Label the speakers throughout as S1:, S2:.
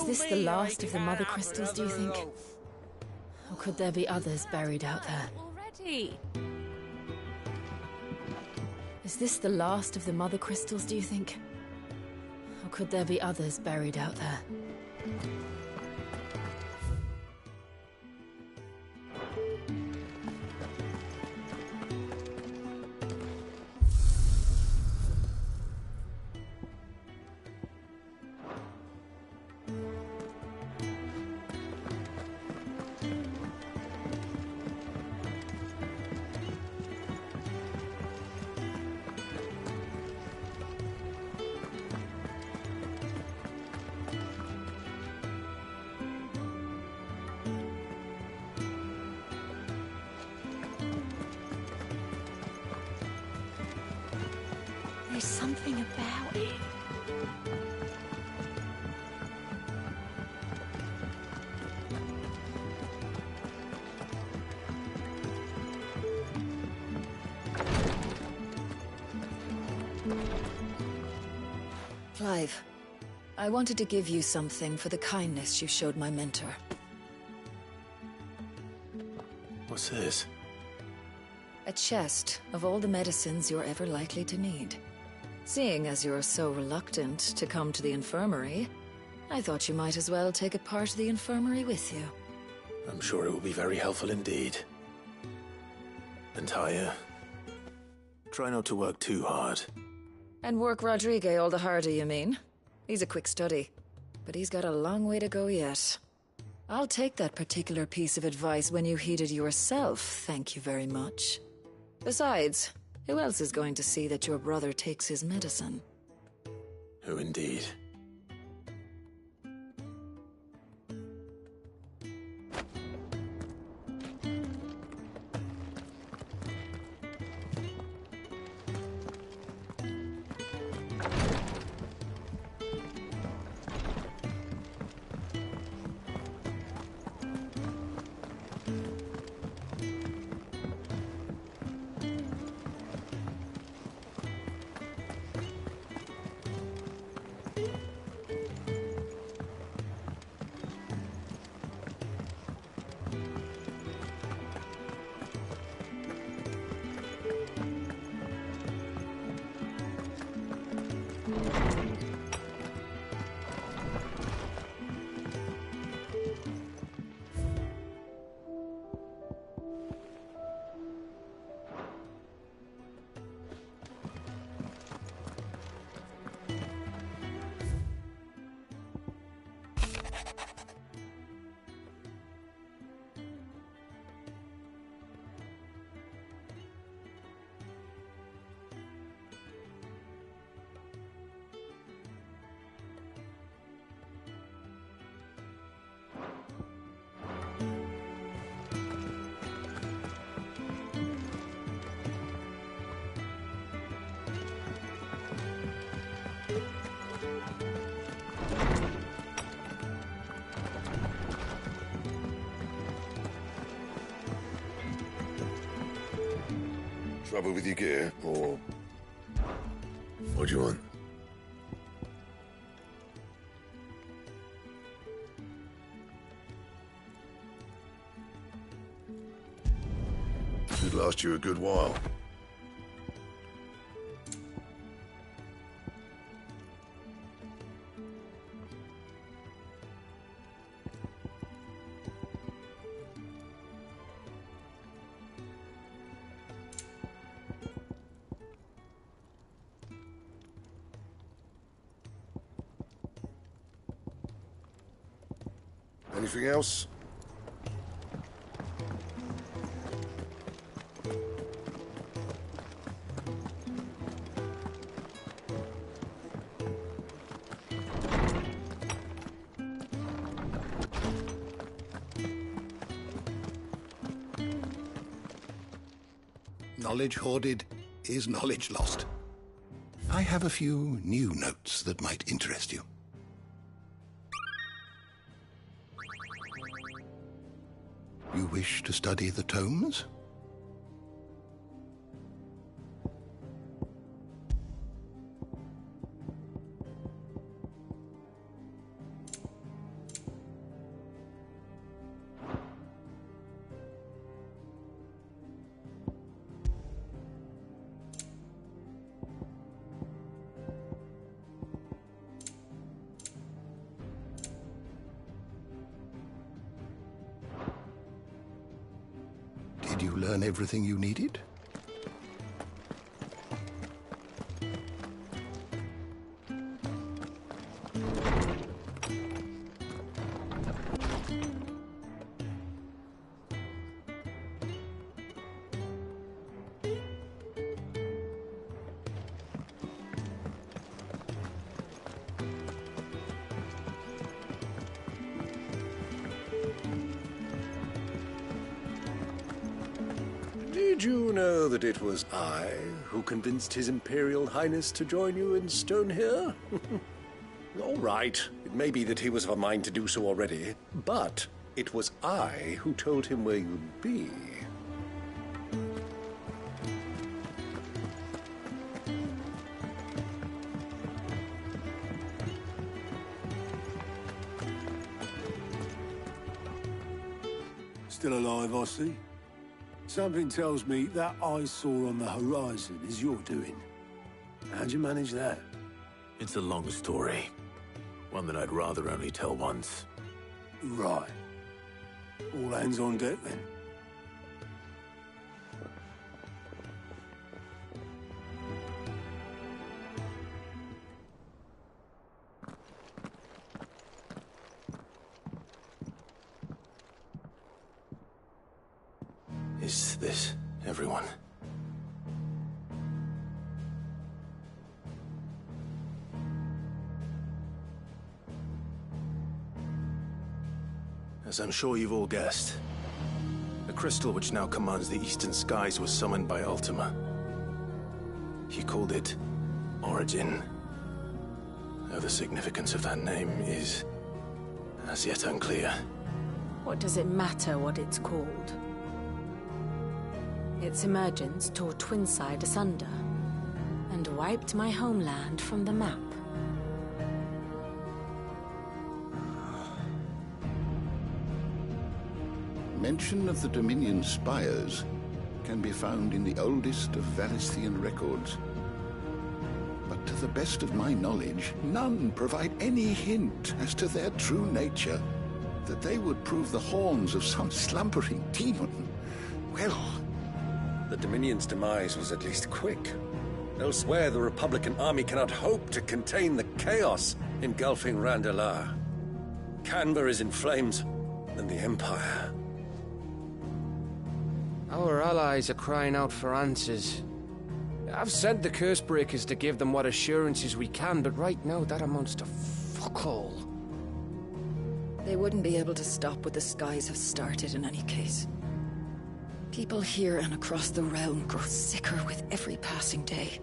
S1: Is this the last of the mother crystals, do you think? Or could there be others buried out there?
S2: Already.
S1: Is this the last of the mother crystals, do you think? Or could there be others buried out there? There's something about it. Clive, I wanted to give you something for the kindness you showed my mentor.
S3: What's this?
S1: A chest of all the medicines you're ever likely to need. Seeing as you're so reluctant to come to the infirmary, I thought you might as well take a part of the infirmary with you.
S3: I'm sure it will be very helpful indeed. And Taya, try not to work too hard.
S1: And work Rodrigue all the harder, you mean? He's a quick study, but he's got a long way to go yet. I'll take that particular piece of advice when you heed it yourself, thank you very much. Besides, who else is going to see that your brother takes his medicine?
S3: Who indeed?
S4: Trouble with your gear, or what do you want? Should last you a good while. Anything else?
S5: Knowledge hoarded is knowledge lost. I have a few new notes that might interest you. You wish to study the tomes? learn everything you needed?
S2: Did you know that it was I who convinced His Imperial Highness to join you in stone here? All right, it may be that he was of a mind to do so already, but it was I who told him where you'd be.
S6: Still alive, I see. Something tells me that eyesore on the horizon is your doing. How'd you manage that?
S3: It's a long story. One that I'd rather only tell once.
S6: Right. All hands on deck, then.
S3: Is this everyone? As I'm sure you've all guessed, the crystal which now commands the eastern skies was summoned by Ultima. He called it Origin. Though the significance of that name is as yet unclear.
S7: What does it matter what it's called? Its emergence tore Twinside asunder and wiped my homeland from the map.
S5: Mention of the Dominion spires can be found in the oldest of Valisthian records. But to the best of my knowledge, none provide any hint as to their true nature. That they would prove the horns of some slumbering demon. Well,
S2: The Dominion's demise was at least quick. Elsewhere, the Republican army cannot hope to contain the chaos engulfing Randalar. Canberra is in flames, and the Empire.
S8: Our allies are crying out for answers. I've sent the Cursebreakers to give them what assurances we can, but right now that amounts to fuck all.
S1: They wouldn't be able to stop what the skies have started in any case. People here and across the realm grow sicker with every passing day.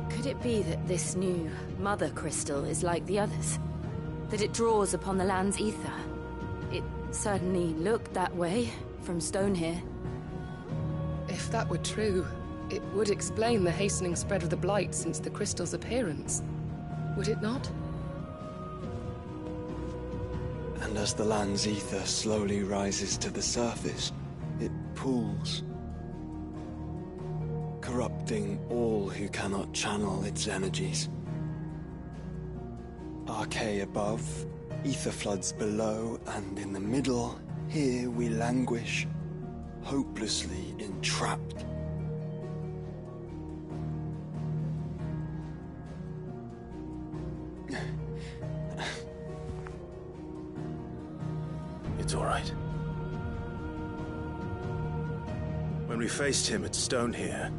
S7: Could it be that this new Mother Crystal is like the others? That it draws upon the land's ether? It certainly looked that way from stone here.
S9: If that were true, it would explain the hastening spread of the Blight since the crystal's appearance. Would it not?
S10: And as the land's ether slowly rises to the surface, it pools, corrupting all who cannot channel its energies. Archay above, ether floods below, and in the middle, here we languish, hopelessly entrapped.
S3: It's all right. When we faced him at Stone here,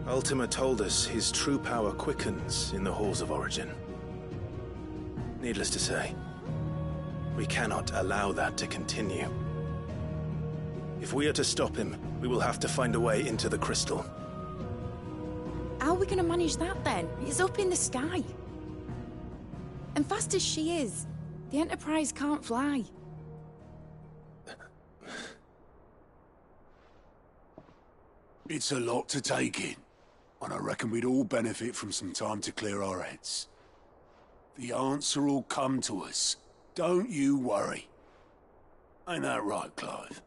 S3: Ultima told us his true power quickens in the halls of Origin. Needless to say, we cannot allow that to continue. If we are to stop him, we will have to find a way into the crystal.
S11: How are we gonna manage that then? It's up in the sky. And fast as she is, the Enterprise can't fly.
S6: It's a lot to take in, and I reckon we'd all benefit from some time to clear our heads. The answer will come to us. Don't you worry. Ain't that right, Clive?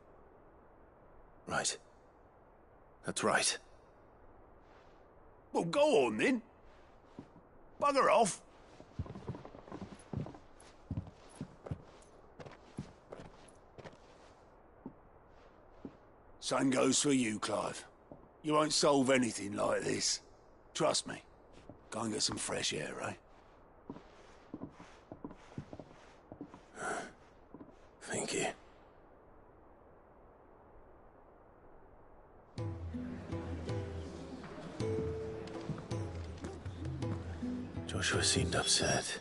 S3: Right. That's right.
S6: Well, go on then. Bugger off. Same goes for you, Clive. You won't solve anything like this. Trust me. Go and get some fresh air, eh?
S3: Thank you. Joshua seemed upset.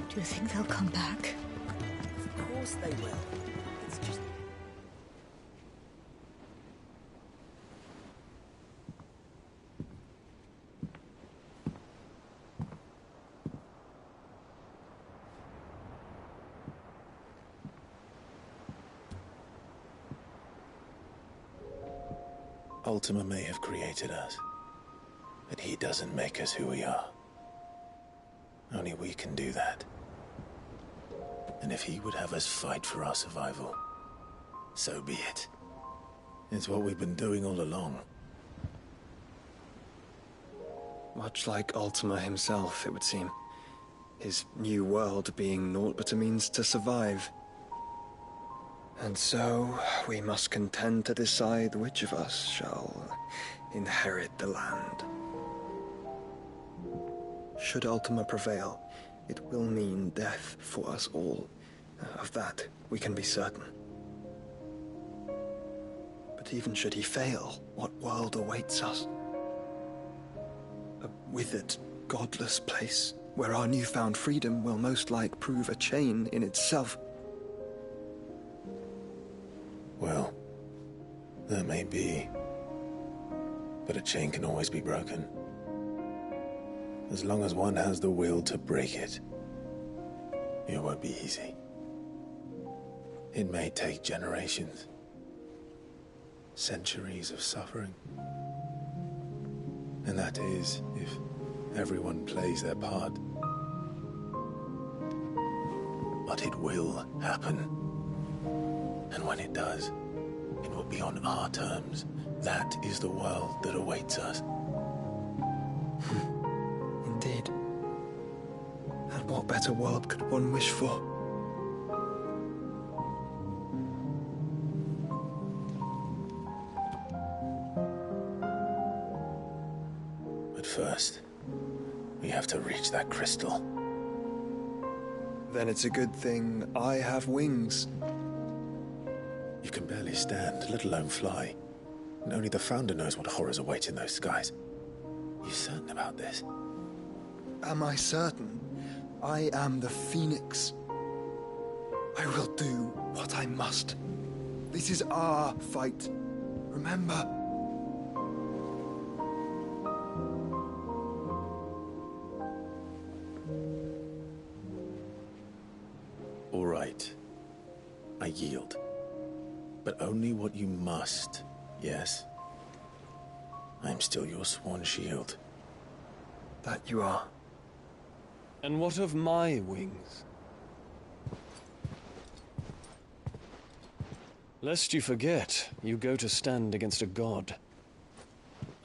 S12: Do you think they'll come back?
S13: Of course they will. It's just...
S3: Ultima may have created us, but he doesn't make us who we are. Only we can do that. And if he would have us fight for our survival, so be it. It's what we've been doing all along.
S10: Much like Ultima himself, it would seem. His new world being naught but a means to survive. And so, we must contend to decide which of us shall inherit the land. Should Ultima prevail, it will mean death for us all. Of that, we can be certain. But even should he fail, what world awaits us? A withered, godless place, where our newfound freedom will most like prove a chain in itself.
S3: Well, that may be. But a chain can always be broken. As long as one has the will to break it, it won't be easy. It may take generations, centuries of suffering. And that is, if everyone plays their part. But it will happen. And when it does, it will be on our terms. That is the world that awaits us.
S10: Indeed. And what better world could one wish for?
S3: But first, we have to reach that crystal.
S10: Then it's a good thing I have wings.
S3: You can barely stand, let alone fly. And only the Founder knows what horrors await in those skies. Are you certain about this?
S10: Am I certain? I am the Phoenix. I will do what I must. This is our fight. Remember?
S3: All right. I yield. But only what you must, yes? I'm still your sworn shield.
S10: That you are.
S8: And what of my wings? Lest you forget, you go to stand against a god.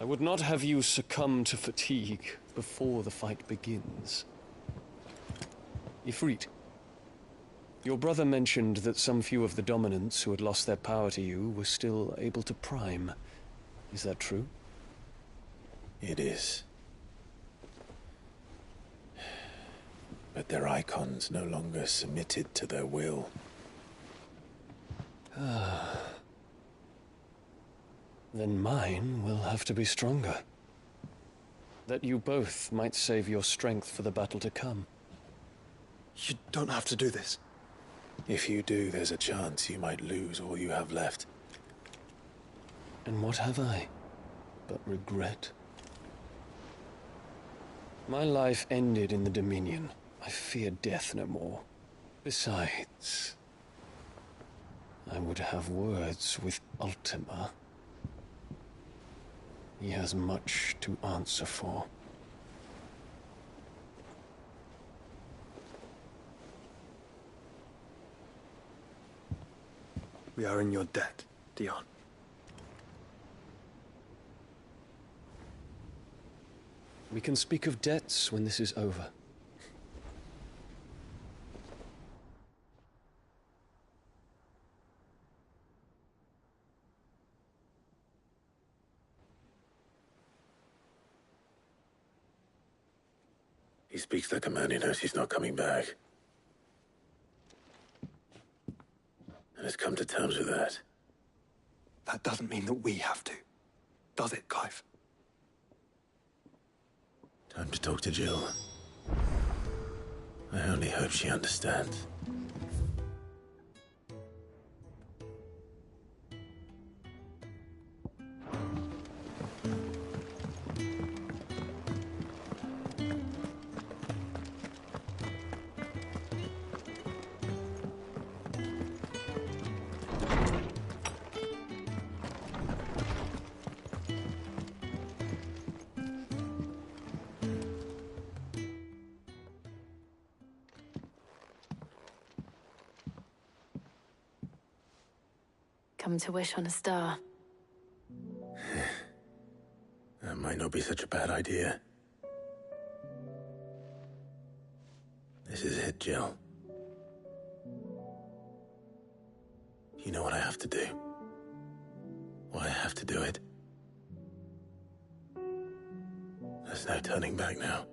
S8: I would not have you succumb to fatigue before the fight begins. Ifrit, your brother mentioned that some few of the dominants who had lost their power to you were still able to prime. Is that true?
S3: It is. but their icons no longer submitted to their will.
S10: Then mine will have to be stronger. That you both might save your strength for the battle to come.
S3: You don't have to do this. If you do, there's a chance you might lose all you have left.
S10: And what have I but regret? My life ended in the Dominion. I fear death no more. Besides, I would have words with Ultima. He has much to answer for.
S14: We are in your debt, Dion.
S10: We can speak of debts when this is over.
S3: He speaks like a man who knows he's not coming back. And has come to terms with that.
S14: That doesn't mean that we have to, does it, Clive?
S3: Time to talk to Jill. I only hope she understands.
S7: Come to wish on a star.
S3: That might not be such a bad idea. This is it, Jill. You know what I have to do. Why I have to do it. There's no turning back now.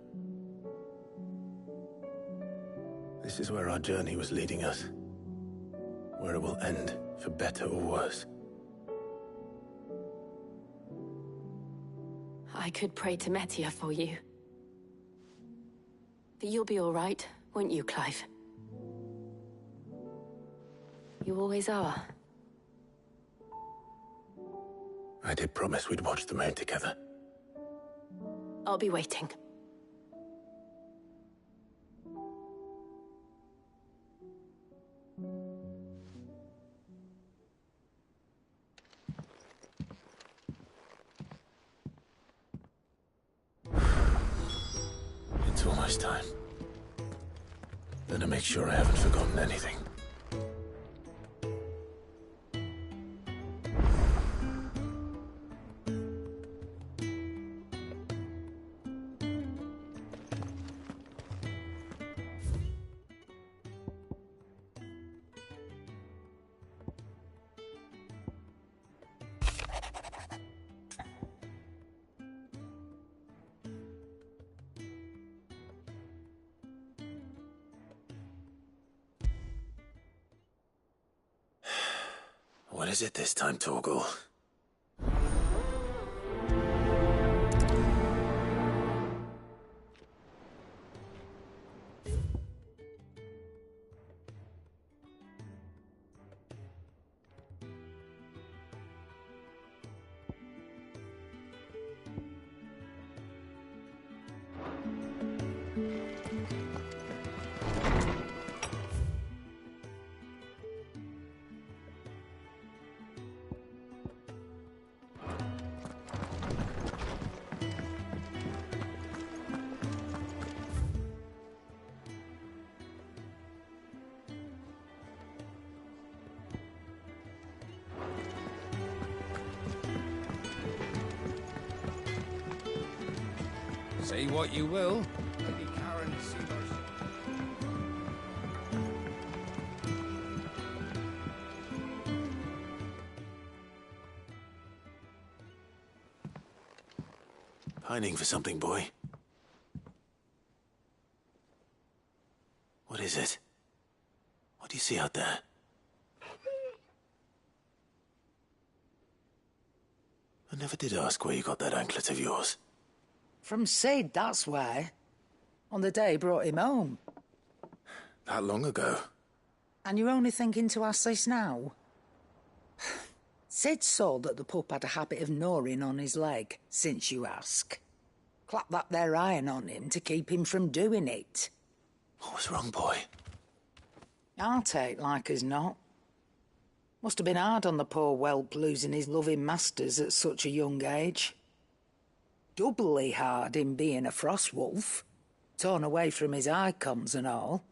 S3: This is where our journey was leading us. Where it will end, for better or worse.
S7: I could pray to Metia for you. But you'll be all right, won't you, Clive? You always are.
S3: I did promise we'd watch the moon together.
S7: I'll be waiting.
S3: It's almost time. Better make sure I haven't forgotten anything. What is it this time, Torgal?
S8: Say what you will, Lady Karen Seavers.
S3: Pining for something, boy. is it? What do you see out there? I never did ask where you got that anklet of yours.
S15: From Sid, that's why. On the day he brought him home.
S3: That long ago?
S15: And you're only thinking to ask this now? Sid saw that the pup had a habit of gnawing on his leg, since you ask. Clap that there iron on him to keep him from doing it.
S3: What was wrong, boy?
S15: I'll take like as not. Must have been hard on the poor whelp losing his loving masters at such a young age. Doubly hard in being a frost wolf, torn away from his icons and all.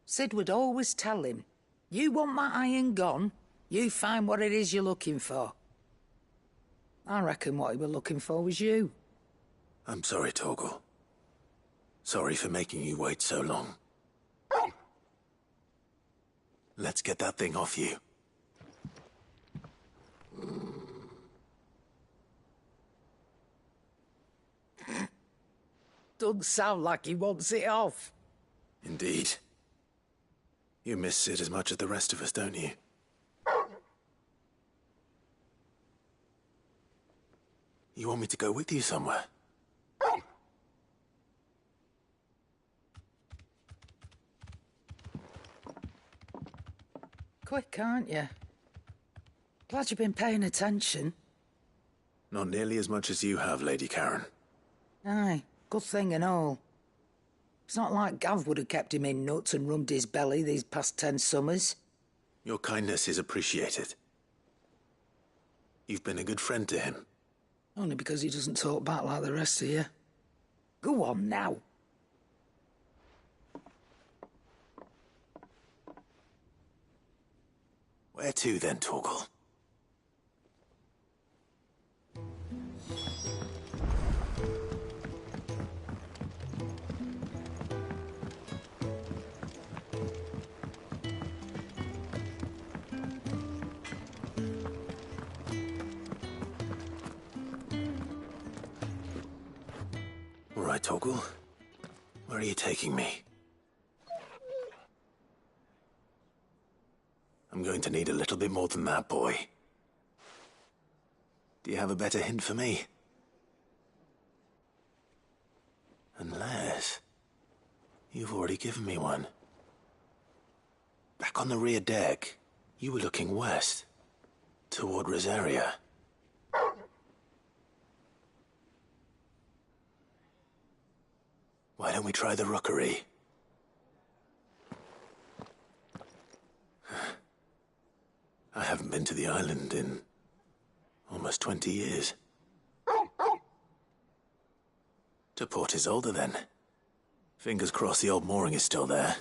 S15: Sid would always tell him, you want that iron gone, you find what it is you're looking for. I reckon what he were looking for was you.
S3: I'm sorry, Torgal. Sorry for making you wait so long. Let's get that thing off you.
S15: Doesn't sound like he wants it off.
S3: Indeed. You miss Sid as much as the rest of us, don't you? You want me to go with you somewhere?
S15: Quick, aren't you? Glad you've been paying attention.
S3: Not nearly as much as you have, Lady Karen.
S15: Aye, good thing and all. It's not like Gav would have kept him in nuts and rubbed his belly these past 10 summers.
S3: Your kindness is appreciated. You've been a good friend to him.
S15: Only because he doesn't talk back like the rest of you. Go on now.
S3: Where to then, Torgal? All right, Torgal. Where are you taking me? I'm going to need a little bit more than that, boy. Do you have a better hint for me? Unless... you've already given me one. Back on the rear deck, you were looking west, toward Rosaria. Why don't we try the rookery? I haven't been to the island in almost 20 years. To Port Isolde, then. Fingers crossed the old mooring is still there.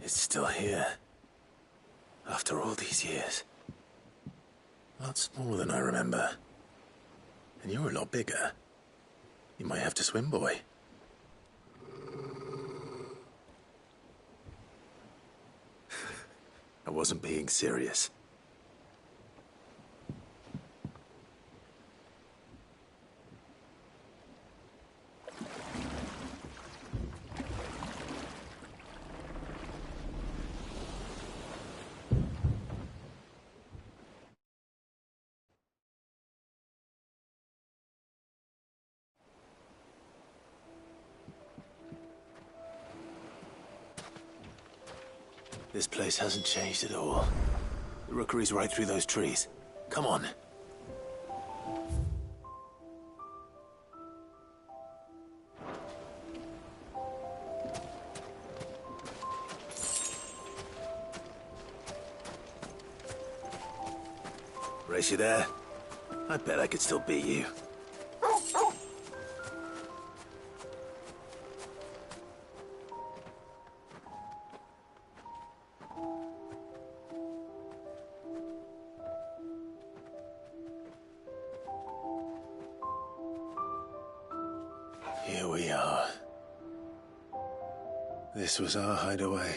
S3: It's still here. After all these years. Lots more than I remember. And you're a lot bigger. You might have to swim, boy. I wasn't being serious. This place hasn't changed at all. The rookery's right through those trees. Come on. Race you there? I bet I could still beat you. Here we are. This was our hideaway.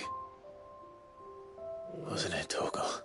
S3: Wasn't it, Torgal?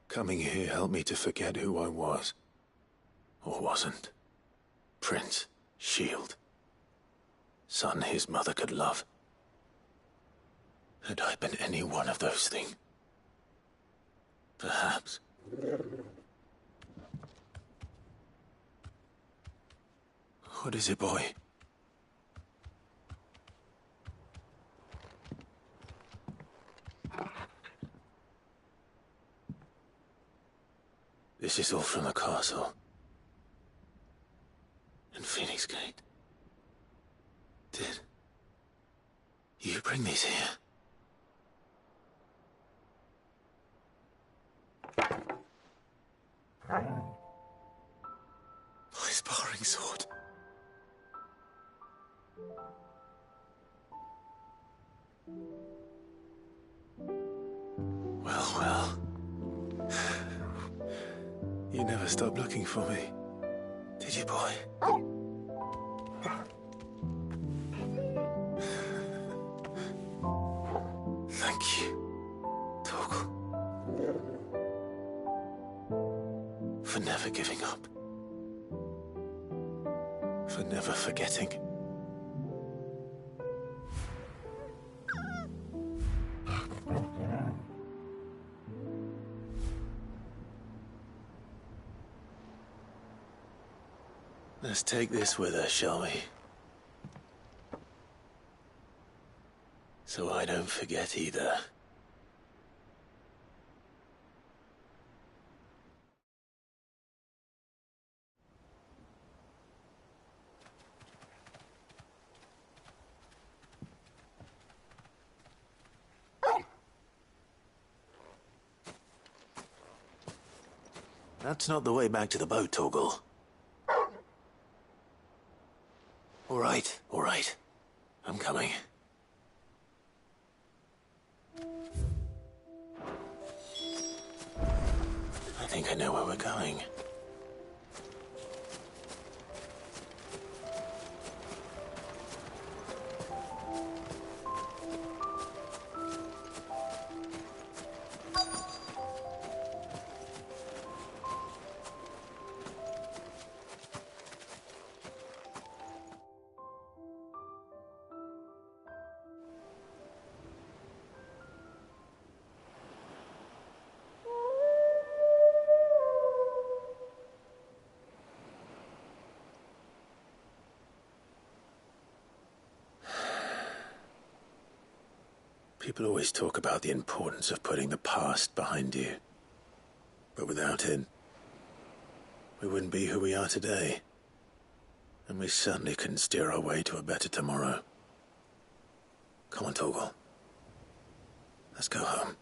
S3: Coming here helped me to forget who I was. Or wasn't. Prince, shield. Son his mother could love. Had I been any one of those things? Perhaps. What is it, boy? This is all from the castle. And Phoenix Gate. Did you bring these here? My sparring sword. Well, well. You never stopped looking for me, did you, boy? Thank you, Torgal. For never giving up. For never forgetting. Let's take this with us, shall we? So I don't forget either. That's not the way back to the boat, Torgal. All right. I'm coming. I think I know where we're going. People always talk about the importance of putting the past behind you. But without it, we wouldn't be who we are today. And we certainly couldn't steer our way to a better tomorrow. Come on, Torgal. Let's go home.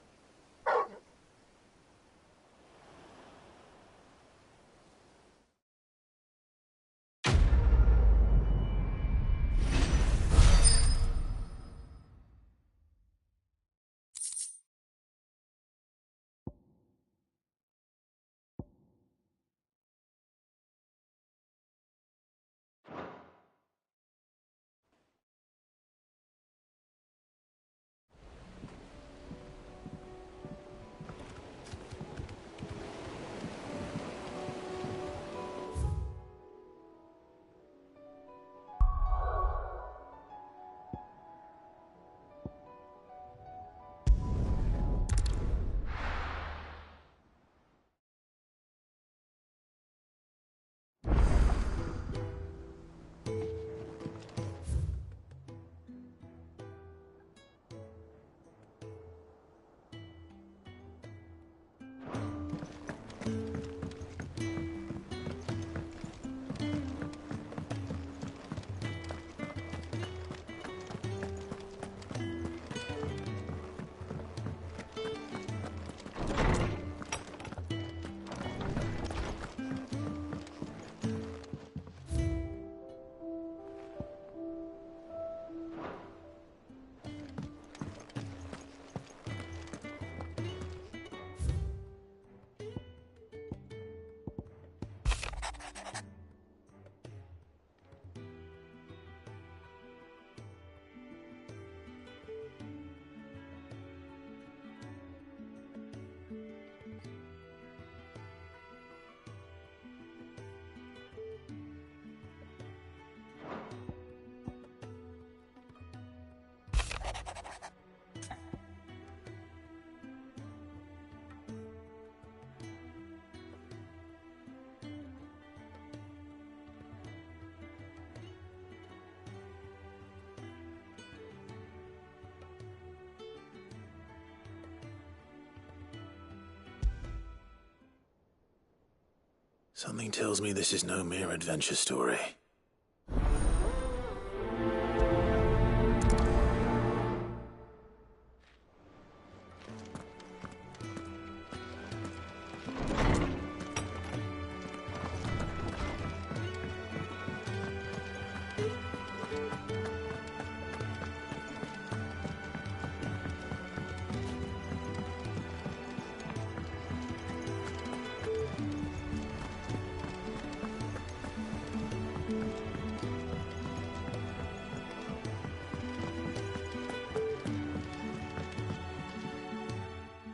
S3: Something tells me this is no mere adventure story.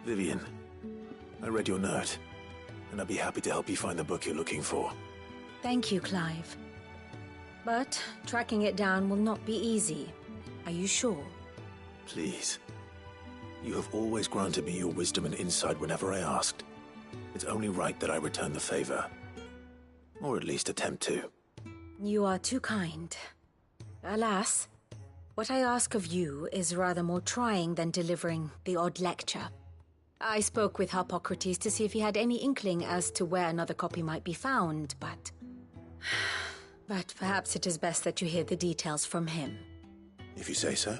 S3: Vivian, I read your note, and I'd be happy to help you find the book you're looking for.
S12: Thank you, Clive. But tracking it down will not be easy. Are you sure?
S3: Please. You have always granted me your wisdom and insight whenever I asked. It's only right that I return the favor. Or at least attempt to.
S12: You are too kind. Alas, what I ask of you is rather more trying than delivering the odd lecture. I spoke with Harpocrates to see if he had any inkling as to where another copy might be found, but... But perhaps it is best that you hear the details from him.
S3: If you say so.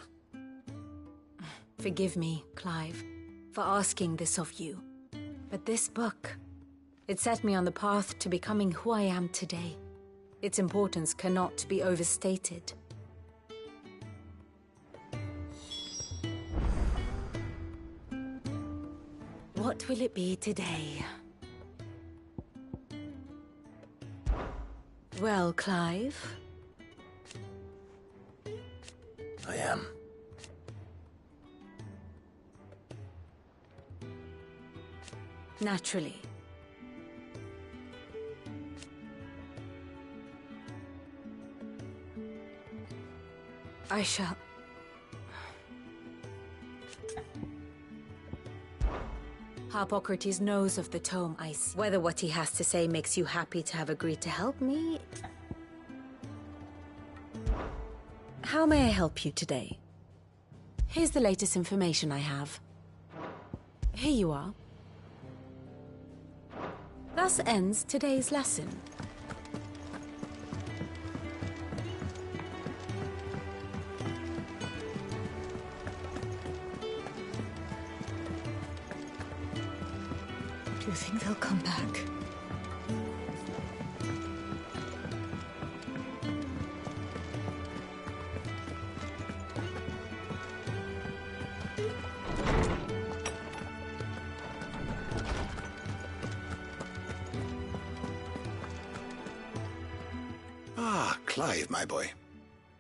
S12: Forgive me, Clive, for asking this of you. But this book, it set me on the path to becoming who I am today. Its importance cannot be overstated. What will it be today? Well, Clive?
S3: I am.
S12: Naturally. I shall... Harpocrates knows of the tome, I see. Whether what he has to say makes you happy to have agreed to help me... How may I help you today? Here's the latest information I have. Here you are. Thus ends today's lesson. Do you think they'll come back?
S5: Ah, Clive, my boy.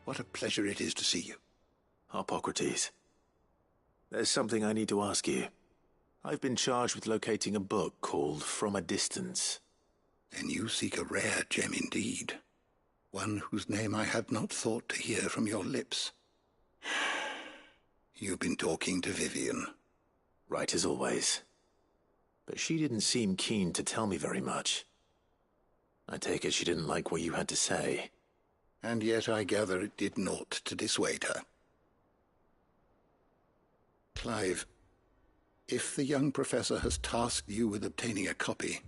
S5: What a pleasure it is to see you.
S3: Harpocrates. There's something I need to ask you. I've been charged with locating a book called From a Distance.
S5: Then you seek a rare gem indeed. One whose name I had not thought to hear from your lips. You've been talking to Vivian.
S3: Right as always. But she didn't seem keen to tell me very much. I take it she didn't like what you had to say.
S5: And yet I gather it did naught to dissuade her. Clive, if the young professor has tasked you with obtaining a copy,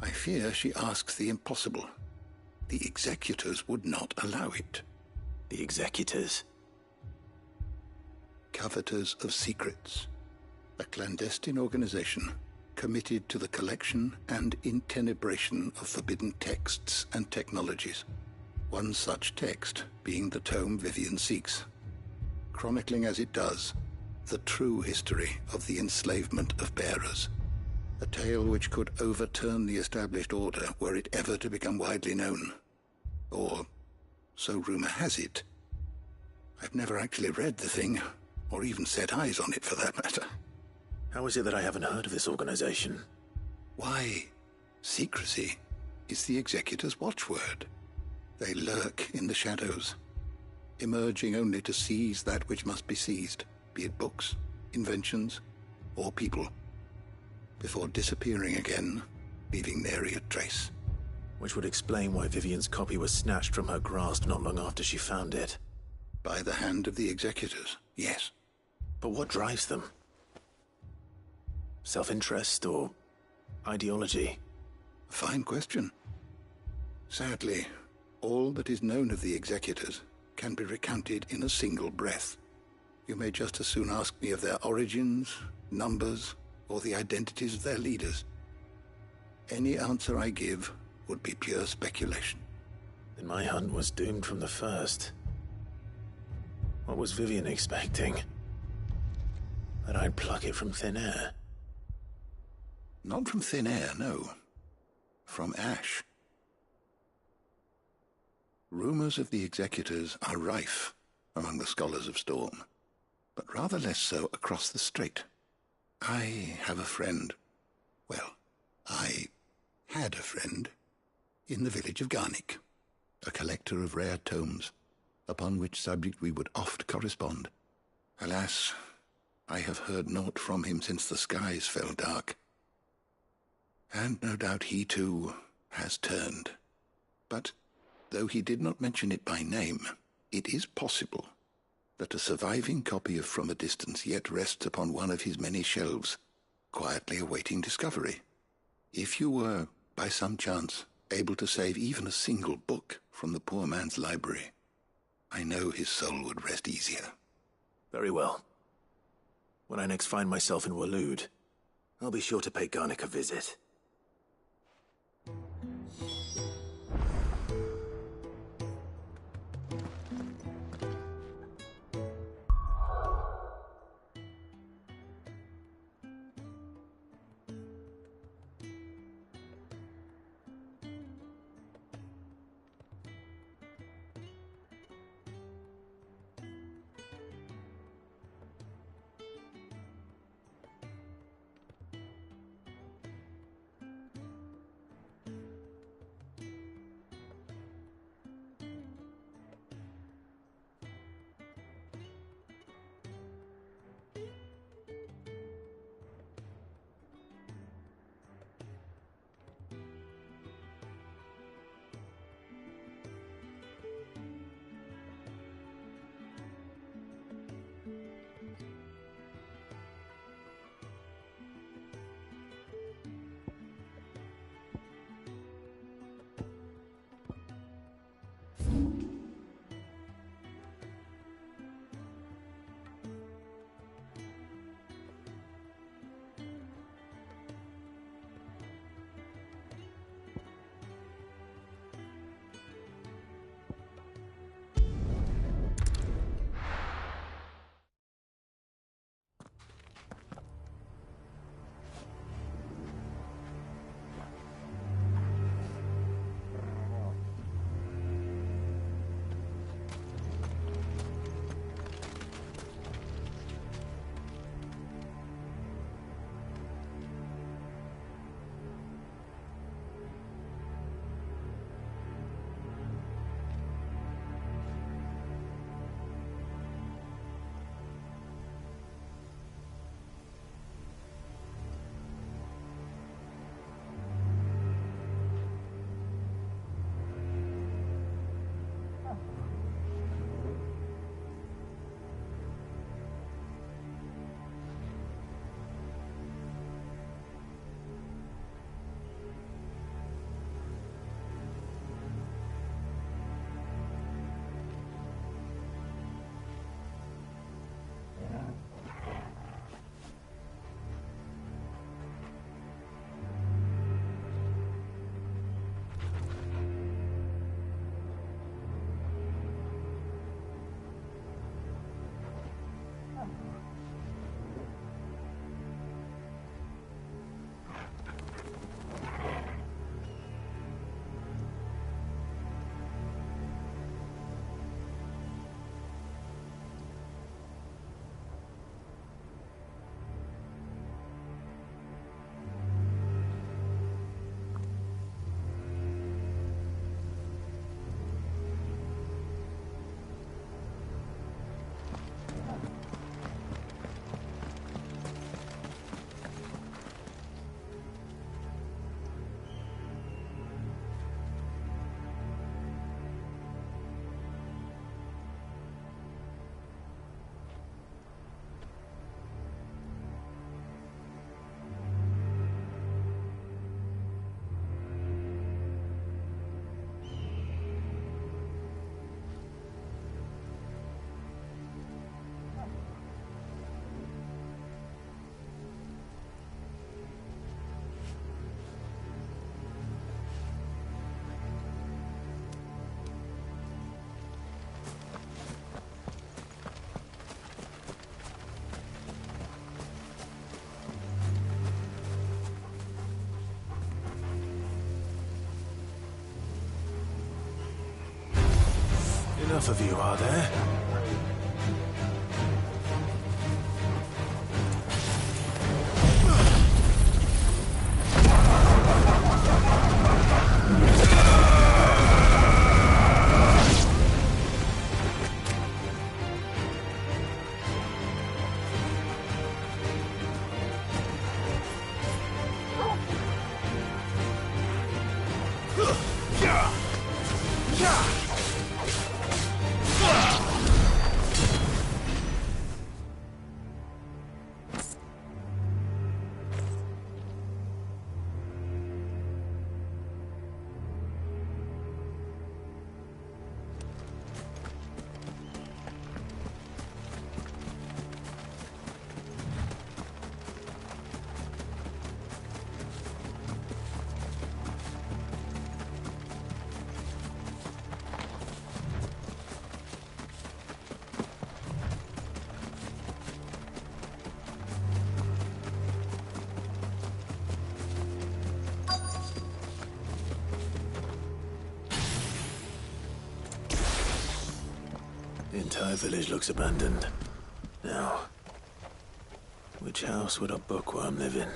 S5: I fear she asks the impossible. The executors would not allow it.
S3: The executors?
S5: Coveters of Secrets. A clandestine organization committed to the collection and intenebration of forbidden texts and technologies. One such text being the tome Vivian seeks, chronicling as it does the true history of the enslavement of bearers. A tale which could overturn the established order were it ever to become widely known. Or, so rumor has it. I've never actually read the thing, or even set eyes on it for that matter.
S3: How is it that I haven't heard of this organization?
S5: Why, secrecy is the executor's watchword. They lurk in the shadows, emerging only to seize that which must be seized, be it books, inventions, or people, before disappearing again, leaving nary a trace.
S3: Which would explain why Vivian's copy was snatched from her grasp not long after she found it.
S5: By the hand of the executors, yes.
S3: But what drives them? Self-interest or ideology?
S5: A fine question. Sadly, all that is known of the executors can be recounted in a single breath. You may just as soon ask me of their origins, numbers, or the identities of their leaders. Any answer I give would be pure speculation.
S3: Then my hunt was doomed from the first. What was Vivian expecting? That I'd pluck it from thin air?
S5: Not from thin air, no. From ash. Rumors of the executors are rife among the scholars of Storm, but rather less so across the strait. I have a friend. Well, I had a friend in the village of Garnick, a collector of rare tomes, upon which subject we would oft correspond. Alas, I have heard naught from him since the skies fell dark. And no doubt he, too, has turned. But, though he did not mention it by name, it is possible that a surviving copy of From a Distance yet rests upon one of his many shelves, quietly awaiting discovery. If you were, by some chance, able to save even a single book from the poor man's library, I know his soul would rest easier.
S3: Very well. When I next find myself in Waloed, I'll be sure to pay Garnick a visit. enough of you, are there? The entire village looks abandoned. Now, which house would a bookworm live in?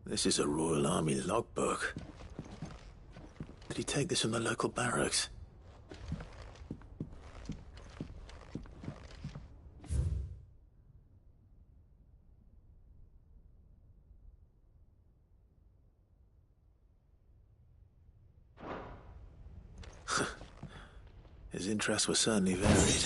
S3: This is a Royal Army logbook. Did he take this from the local barracks? His interests were certainly varied.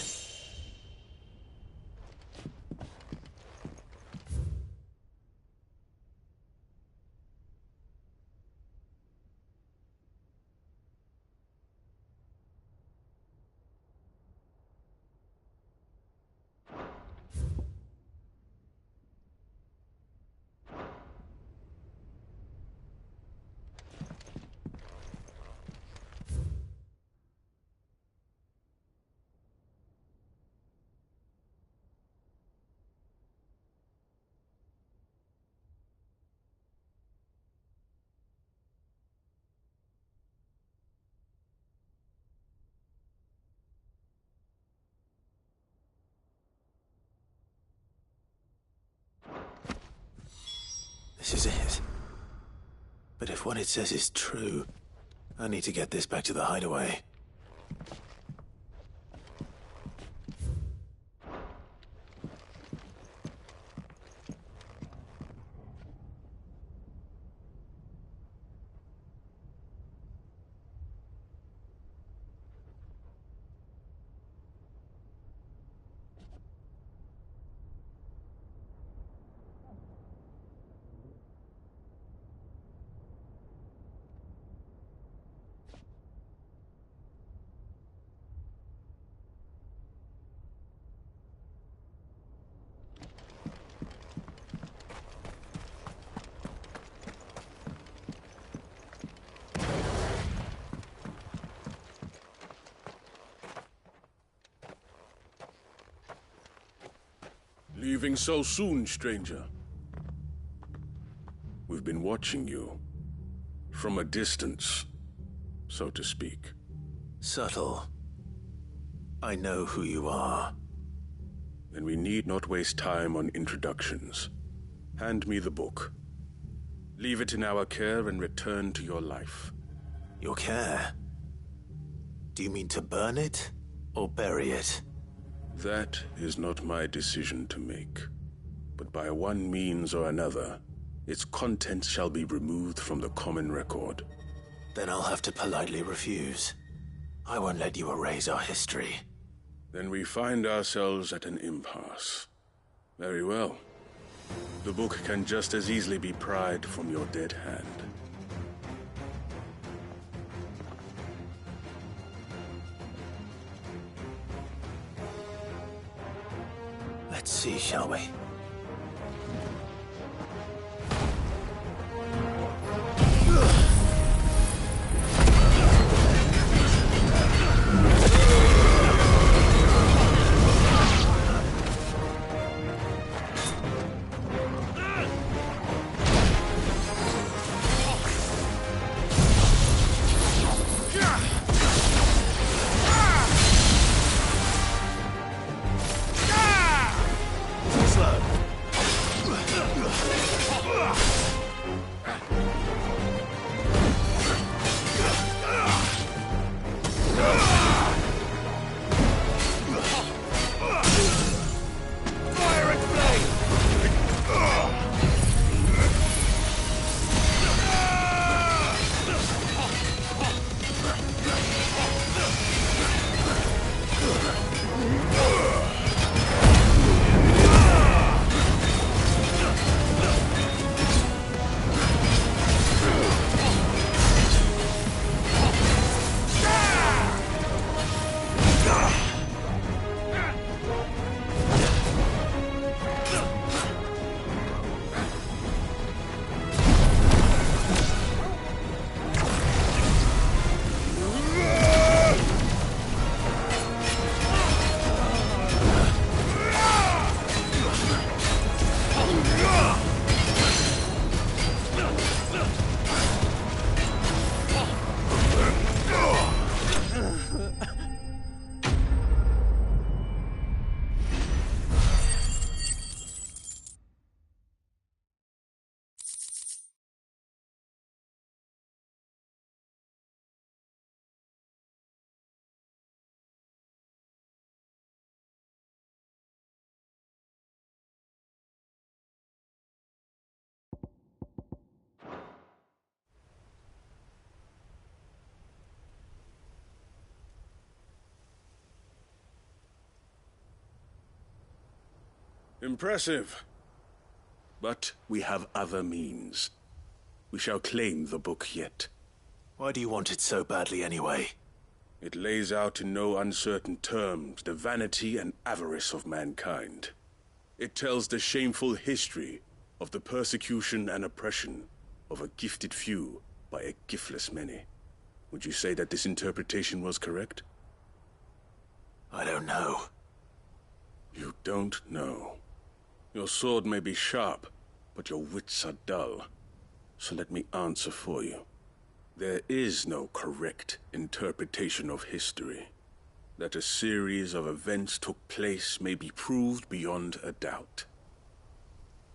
S3: This is it. But if what it says is true, I need to get this back to the hideaway.
S16: Leaving so soon, stranger? We've been watching you. From a distance, so to speak.
S3: Subtle. I know who you are.
S16: Then we need not waste time on introductions. Hand me the book. Leave it in our care and return to your life.
S3: Your care? Do you mean to burn it, or bury it?
S16: That is not my decision to make. But by one means or another, its contents shall be removed from the common record.
S3: Then I'll have to politely refuse. I won't let you erase our history.
S16: Then we find ourselves at an impasse. Very well. The book can just as easily be pried from your dead hand.
S3: Let's see, shall we?
S16: Impressive. But we have other means. We shall claim the book yet.
S3: Why do you want it so badly anyway?
S16: It lays out in no uncertain terms the vanity and avarice of mankind. It tells the shameful history of the persecution and oppression of a gifted few by a giftless many. Would you say that this interpretation was correct?
S3: I don't know.
S16: You don't know. Your sword may be sharp, but your wits are dull. So let me answer for you. There is no correct interpretation of history. That a series of events took place may be proved beyond a doubt.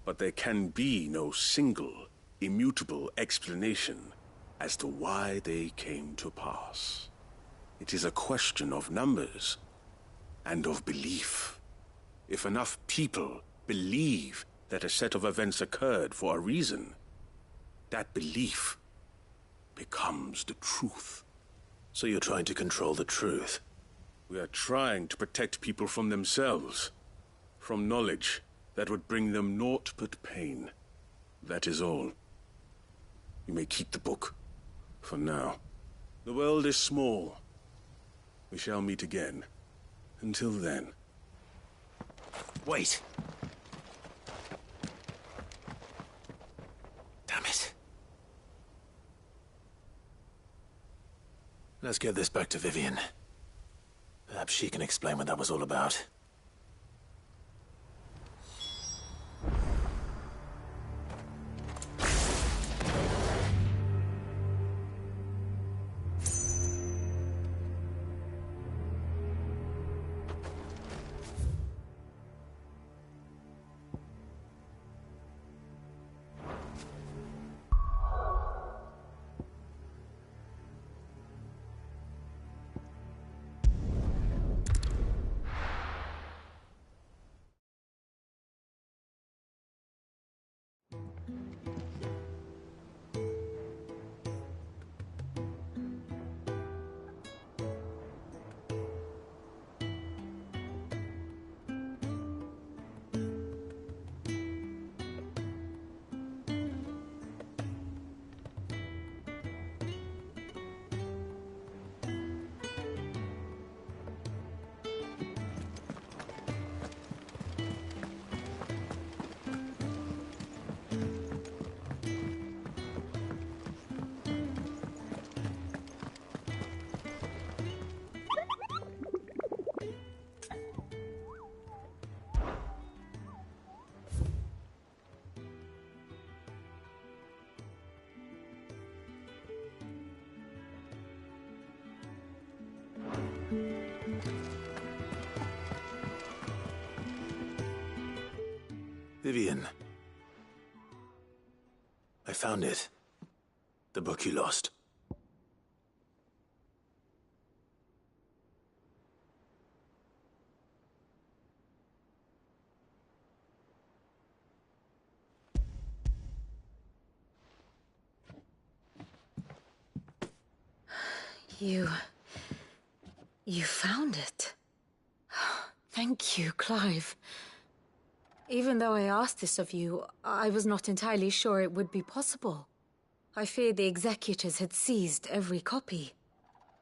S16: But there can be no single, immutable explanation as to why they came to pass. It is a question of numbers and of belief. If enough people believe that a set of events occurred for a reason, that belief becomes the truth.
S3: So you're trying to control the truth?
S16: We are trying to protect people from themselves, from knowledge that would bring them naught but pain. That is all. You may keep the book, for now. The world is small. We shall meet again. Until then.
S3: Wait! Damn it. Let's get this back to Vivian. Perhaps she can explain what that was all about. Vivian. I found it. The book you lost.
S12: You found it. Thank you, Clive. Even though I asked this of you, I was not entirely sure it would be possible. I feared the executors had seized every copy.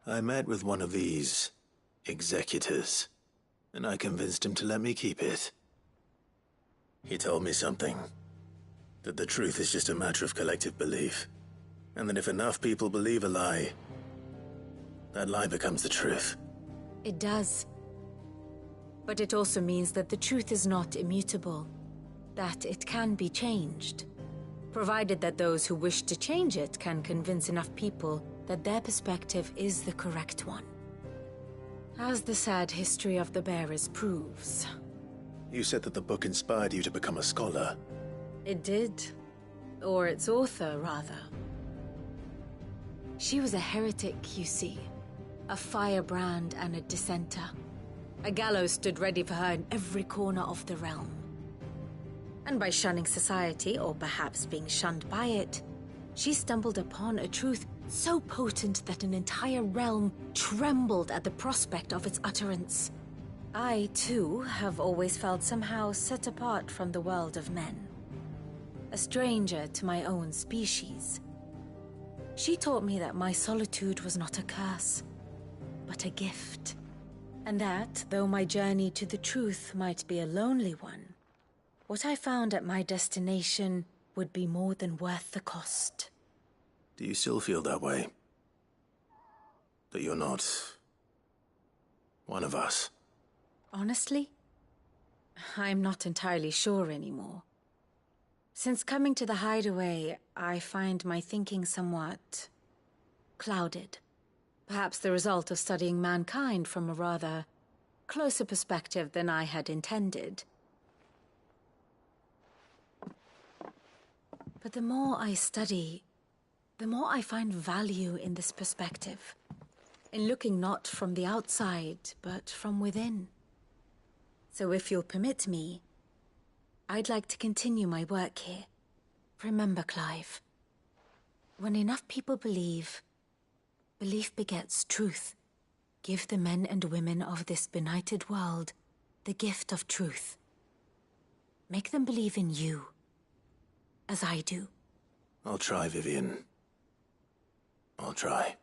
S3: I met with one of these executors, and I convinced him to let me keep it. He told me something. That the truth is just a matter of collective belief. And that if enough people believe a lie, that lie becomes the truth.
S12: It does. But it also means that the truth is not immutable. That it can be changed. Provided that those who wish to change it can convince enough people that their perspective is the correct one. As the sad history of the bearers proves.
S3: You said that the book inspired you to become a scholar.
S12: It did. Or its author, rather. She was a heretic, you see. A firebrand and a dissenter. A gallows stood ready for her in every corner of the realm. And by shunning society, or perhaps being shunned by it, she stumbled upon a truth so potent that an entire realm trembled at the prospect of its utterance. I, too, have always felt somehow set apart from the world of men. A stranger to my own species. She taught me that my solitude was not a curse, but a gift. And that, though my journey to the truth might be a lonely one, what I found at my destination would be more than worth the cost.
S3: Do you still feel that way? That you're not one of us?
S12: Honestly, I'm not entirely sure anymore. Since coming to the hideaway, I find my thinking somewhat clouded. Perhaps the result of studying mankind from a rather closer perspective than I had intended. But the more I study, the more I find value in this perspective. In looking not from the outside, but from within. So if you'll permit me, I'd like to continue my work here. Remember, Clive, when enough people believe, belief begets truth. Give the men and women of this benighted world the gift of truth. Make them believe in you, as I do.
S3: I'll try, Vivian. I'll try.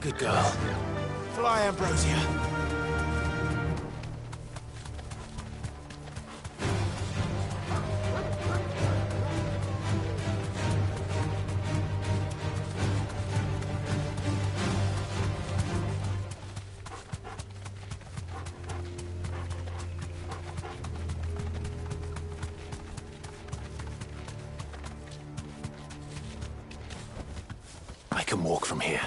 S3: Good girl. Fly, Ambrosia. I can walk from here.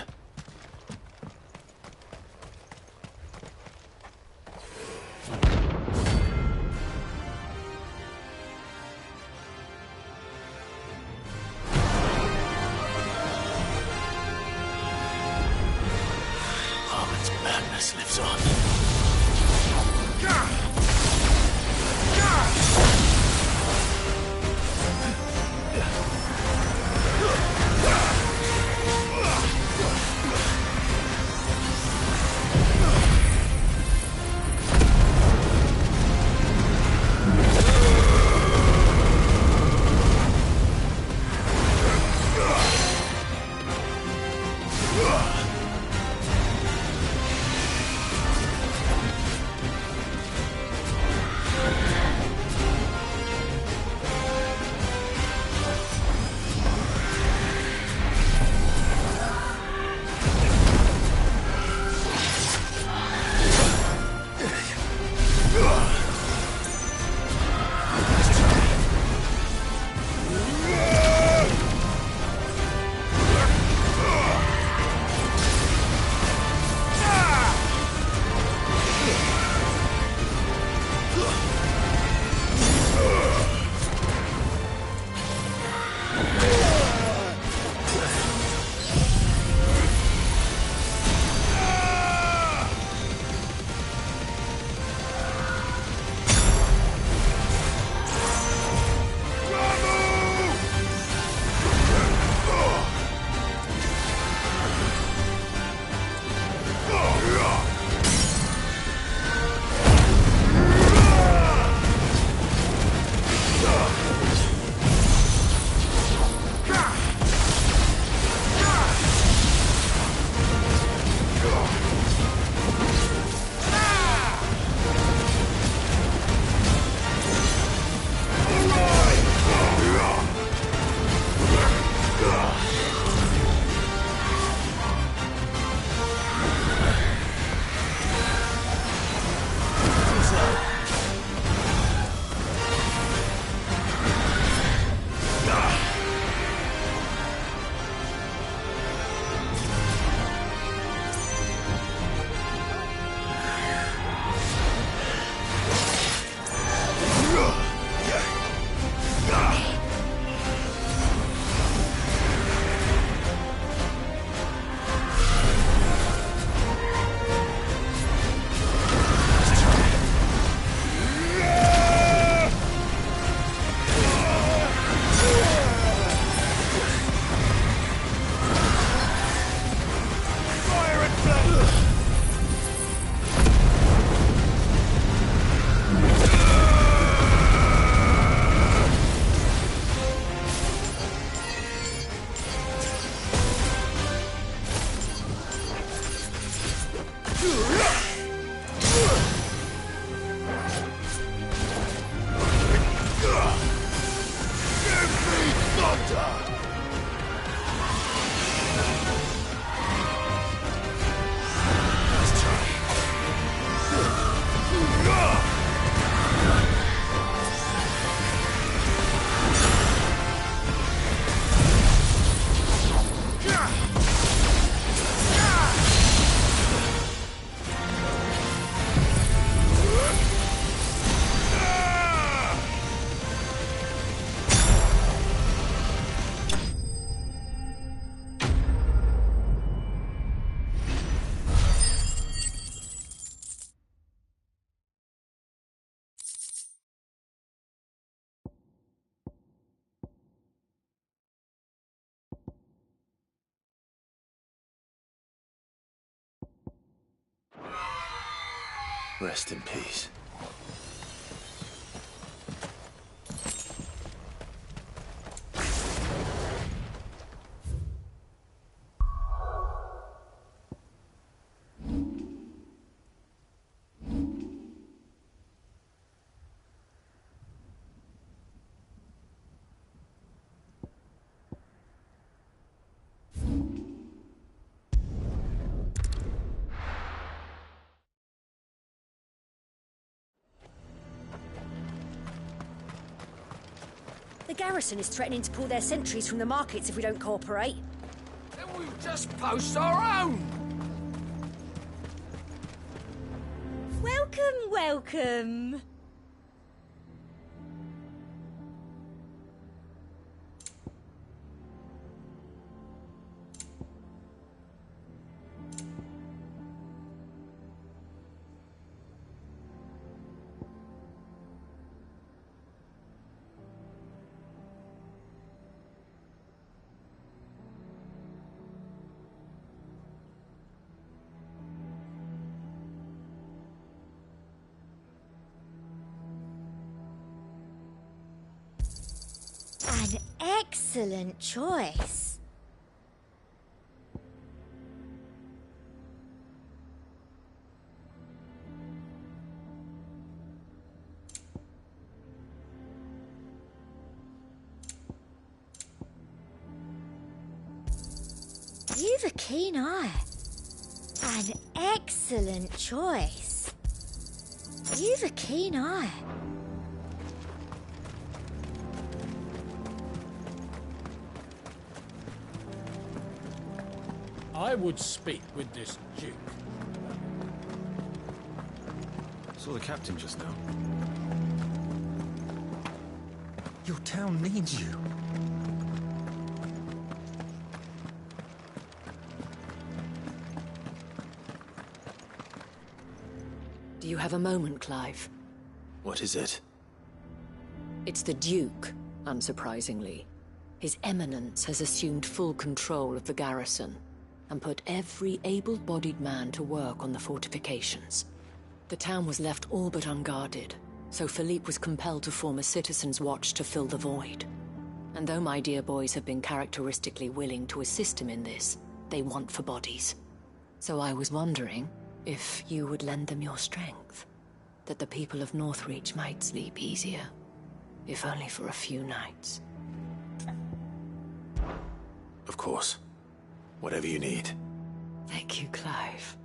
S3: Harmon's madness lives on. Rest in peace.
S17: The garrison is threatening to pull their sentries from the markets if we don't cooperate.
S8: Then we'll just post our own!
S17: Welcome, welcome! An excellent choice. You've a keen eye. An excellent choice. You've a keen eye.
S18: I would speak with this Duke.
S10: Saw the captain just now. Your town needs you.
S19: Do you have a moment, Clive?
S3: What is it?
S19: It's the Duke, unsurprisingly. His Eminence has assumed full control of the garrison and put every able-bodied man to work on the fortifications. The town was left all but unguarded, so Philippe was compelled to form a citizens' watch to fill the void. And though my dear boys have been characteristically willing to assist him in this, they want for bodies. So I was wondering if you would lend them your strength, that the people of Northreach might sleep easier, if only for a few nights.
S3: Of course. Whatever you need.
S19: Thank you, Clive.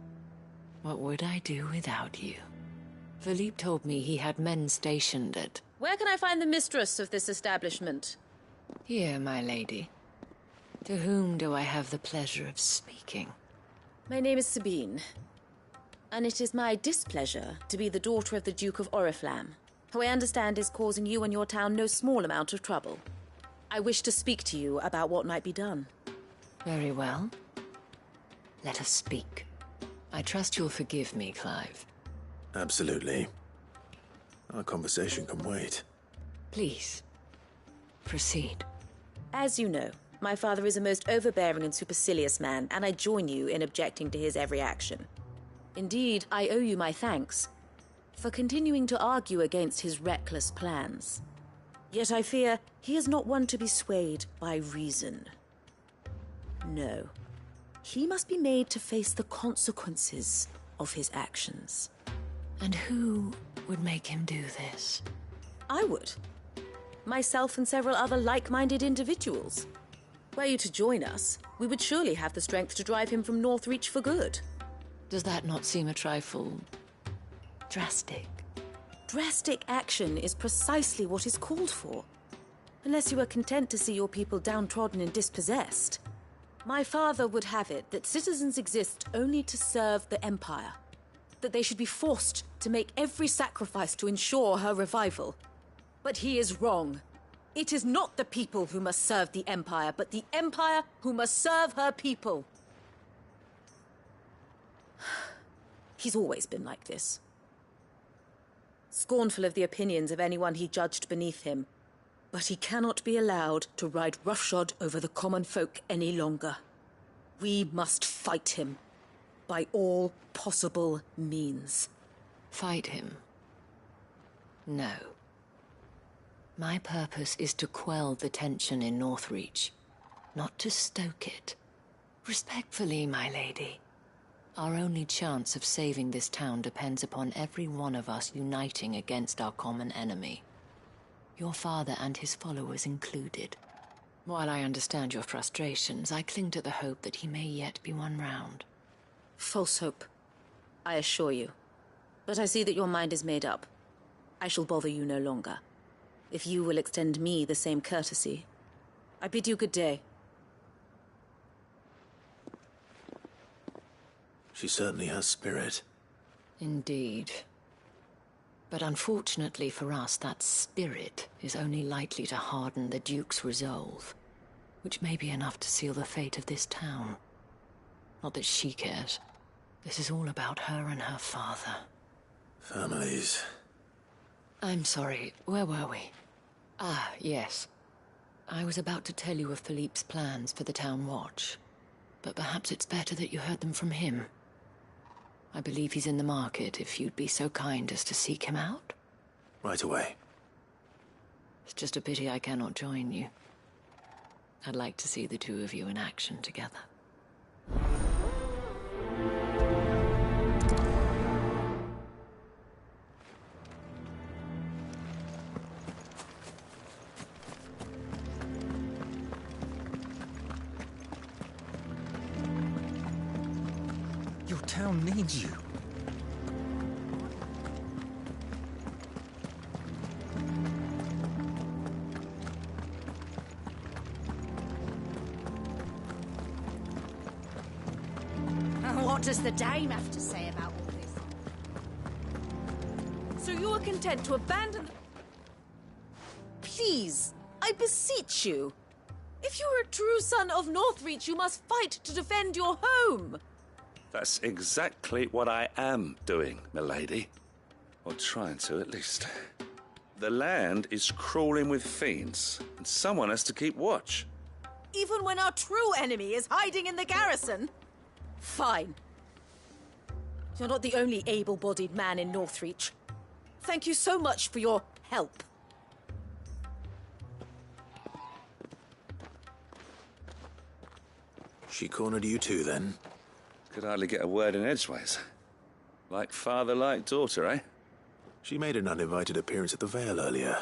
S19: What would I do without you? Philippe told me he had men stationed at...
S20: Where can I find the mistress of this establishment?
S19: Here, my lady. To whom do I have the pleasure of speaking?
S20: My name is Sabine, and it is my displeasure to be the daughter of the Duke of Oriflamme, who I understand is causing you and your town no small amount of trouble. I wish to speak to you about what might be done.
S19: Very well. Let us speak. I trust you'll forgive me, Clive.
S3: Absolutely. Our conversation can wait.
S19: Please, proceed.
S20: As you know, my father is a most overbearing and supercilious man, and I join you in objecting to his every action. Indeed, I owe you my thanks for continuing to argue against his reckless plans. Yet I fear he is not one to be swayed by reason. No. He must be made to face the consequences of his actions.
S19: And who would make him do this?
S20: I would. Myself and several other like-minded individuals. Were you to join us, we would surely have the strength to drive him from Northreach for good.
S19: Does that not seem a trifle... drastic?
S20: Drastic action is precisely what is called for. Unless you are content to see your people downtrodden and dispossessed. My father would have it that citizens exist only to serve the Empire. That they should be forced to make every sacrifice to ensure her revival. But he is wrong. It is not the people who must serve the Empire, but the Empire who must serve her people. He's always been like this. Scornful of the opinions of anyone he judged beneath him. But he cannot be allowed to ride roughshod over the common folk any longer. We must fight him. By all possible means.
S19: Fight him? No. My purpose is to quell the tension in Northreach, not to stoke it. Respectfully, my lady. Our only chance of saving this town depends upon every one of us uniting against our common enemy. Your father and his followers included. While I understand your frustrations, I cling to the hope that he may yet be won round.
S20: False hope, I assure you. But I see that your mind is made up. I shall bother you no longer. if you will extend me the same courtesy. I bid you good day.
S3: She certainly has spirit.
S19: Indeed. But unfortunately for us, that spirit is only likely to harden the Duke's resolve, which may be enough to seal the fate of this town. Not that she cares. This is all about her and her father.
S3: Families.
S19: I'm sorry, where were we? Ah, yes. I was about to tell you of Philippe's plans for the town watch, but perhaps it's better that you heard them from him. I believe he's in the market, if you'd be so kind as to seek him out.
S3: Right away.
S19: It's just a pity I cannot join you. I'd like to see the two of you in action together.
S21: Your town needs you.
S17: What does the dame have to say about all this?
S20: So you are content to abandon... Please, I beseech you. If you are a true son of Northreach, you must fight to defend your home.
S22: That's exactly what I am doing, milady. Or trying to, at least. The land is crawling with fiends, and someone has to keep watch.
S20: Even when our true enemy is hiding in the garrison? Fine. You're not the only able-bodied man in Northreach. Thank you so much for your help.
S3: She cornered you too, then?
S22: Could hardly get a word in edgeways. Like father, like daughter, eh?
S3: She made an uninvited appearance at the Vale earlier,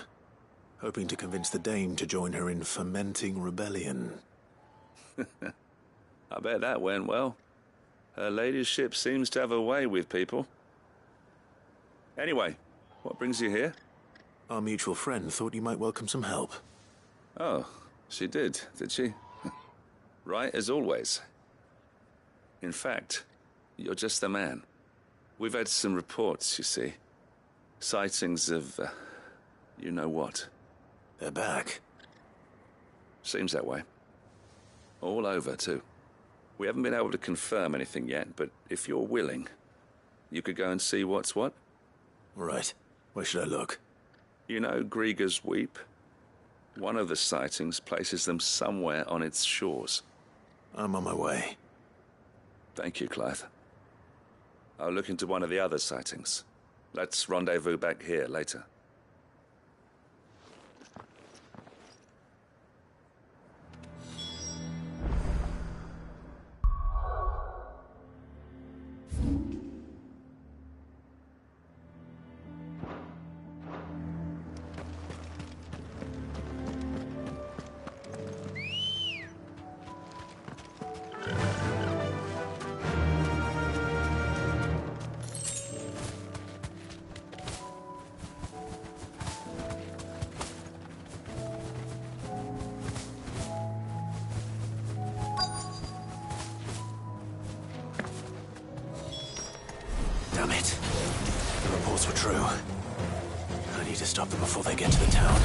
S3: hoping to convince the Dame to join her in fomenting rebellion.
S22: I bet that went well. Her ladyship seems to have a way with people. Anyway, what brings you here?
S3: Our mutual friend thought you might welcome some help.
S22: Oh, she did she? Right as always. In fact, you're just the man. We've had some reports, you see. Sightings of, you know what.
S3: They're back.
S22: Seems that way. All over, too. We haven't been able to confirm anything yet, but if you're willing, you could go and see what's what.
S3: Right. Where should I look?
S22: You know Grieger's Weep? One of the sightings places them somewhere on its shores.
S3: I'm on my way.
S22: Thank you, Clive. I'll look into one of the other sightings. Let's rendezvous back here later.
S3: Damn it. The reports were true. I need to stop them before they get to the town.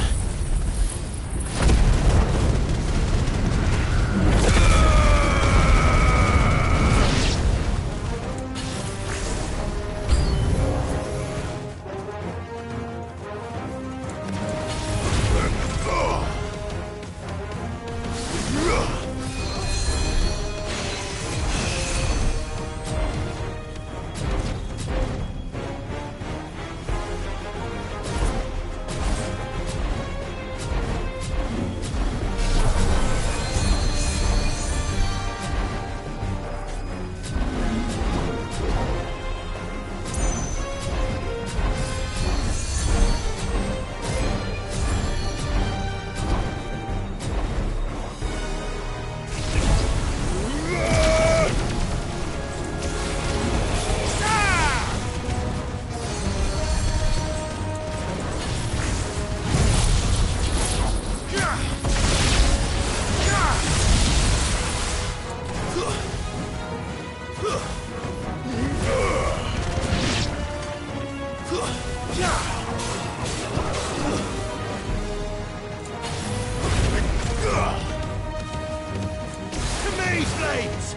S6: Maze blades!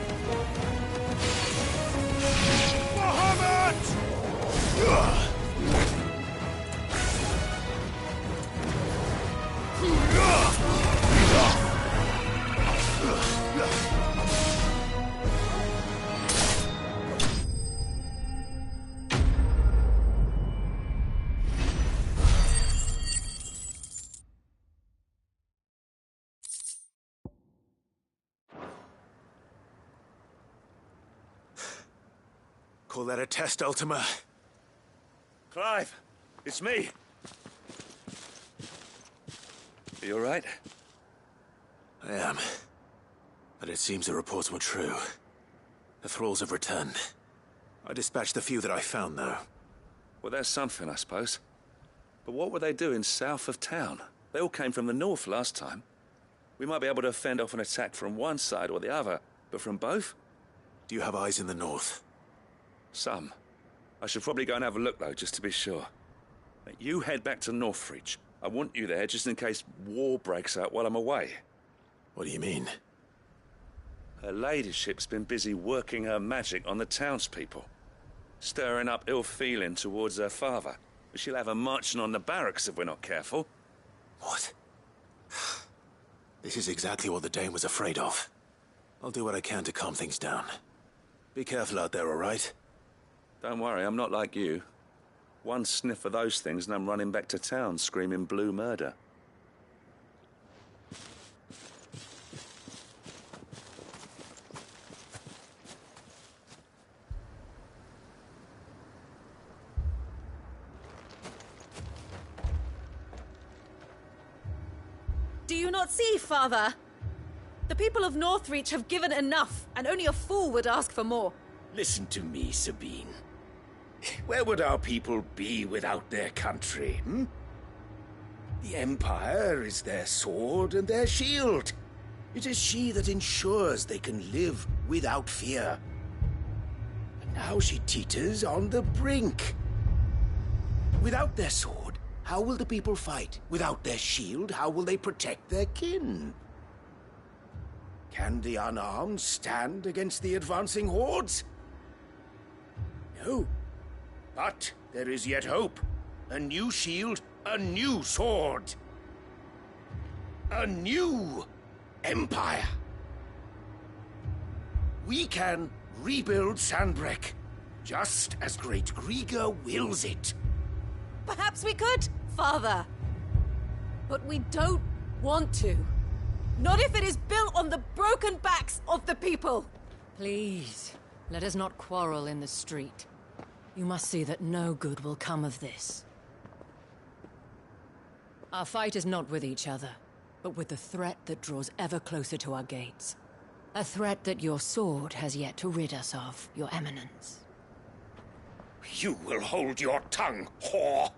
S6: Muhammad!
S3: Call that a test, Ultima?
S22: Clive, it's me. Are you all right?
S3: I am. But it seems the reports were true. The thralls have returned. I dispatched the few that I found, though.
S22: Well, that's something, I suppose. But what were they doing south of town? They all came from the north last time. We might be able to fend off an attack from one side or the other, but from both?
S3: Do you have eyes in the north?
S22: Some. I should probably go and have a look, though, just to be sure. You head back to Northreach. I want you there just in case war breaks out while I'm away.
S3: What do you mean?
S22: Her ladyship's been busy working her magic on the townspeople. Stirring up ill feeling towards her father. She'll have her marching on the barracks if we're not careful.
S3: What? This is exactly what the Dane was afraid of. I'll do what I can to calm things down. Be careful out there, all right?
S22: Don't worry, I'm not like you. One sniff of those things and I'm running back to town screaming blue murder.
S20: Do you not see, Father? The people of Northreach have given enough, and only a fool would ask for more.
S2: Listen to me, Sabine. Where would our people be without their country, hmm? The Empire is their sword and their shield. It is she that ensures they can live without fear. And now she teeters on the brink. Without their sword, how will the people fight? Without their shield, how will they protect their kin? Can the unarmed stand against the advancing hordes? No. But there is yet hope. A new shield, a new sword. A new empire. We can rebuild Sandbreck, just as Great Griga wills it.
S20: Perhaps we could, Father. But we don't want to. Not if it is built on the broken backs of the people.
S19: Please, let us not quarrel in the street. You must see that no good will come of this. Our fight is not with each other, but with the threat that draws ever closer to our gates. A threat that your sword has yet to rid us of, Your Eminence.
S2: You will hold your tongue, whore!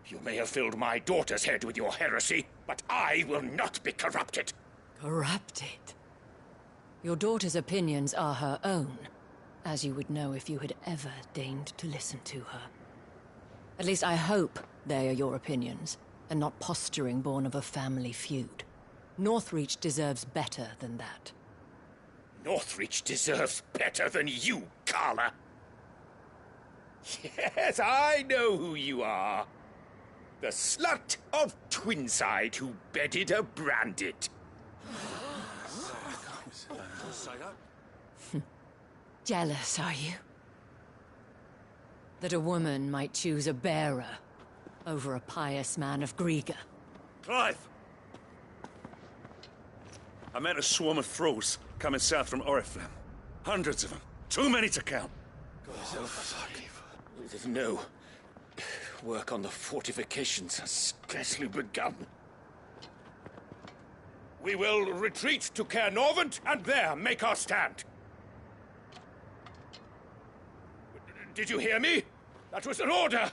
S2: You may have filled my daughter's head with your heresy, but I will not be corrupted.
S19: Corrupted? Your daughter's opinions are her own, as you would know if you had ever deigned to listen to her. At least I hope they are your opinions, and not posturing born of a family feud. Northreach deserves better than that.
S2: Northreach deserves better than you, Carla. Yes, I know who you are. The slut of Twinside who bedded a Branded.
S19: Jealous, are you? That a woman might choose a bearer over a pious man of Griga.
S22: Clive! I met a swarm of thralls coming south from Oriflamme. Hundreds of them. Too many to count.
S2: No. Work on the fortifications has scarcely begun. We will retreat to Caer Norvent and there make our stand. Did you hear me? That was an order!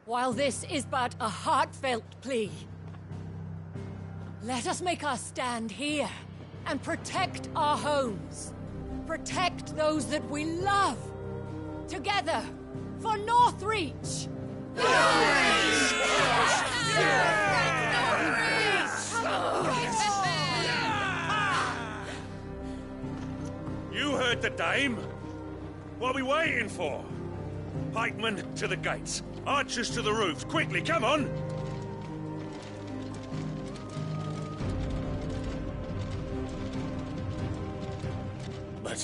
S19: While this is but a heartfelt plea, let us make our stand here and protect our homes. Protect those that we love. Together, for Northreach!
S1: You heard the dame. What are we waiting for? Pikemen to the gates. Archers to the roofs. Quickly, come on!
S2: But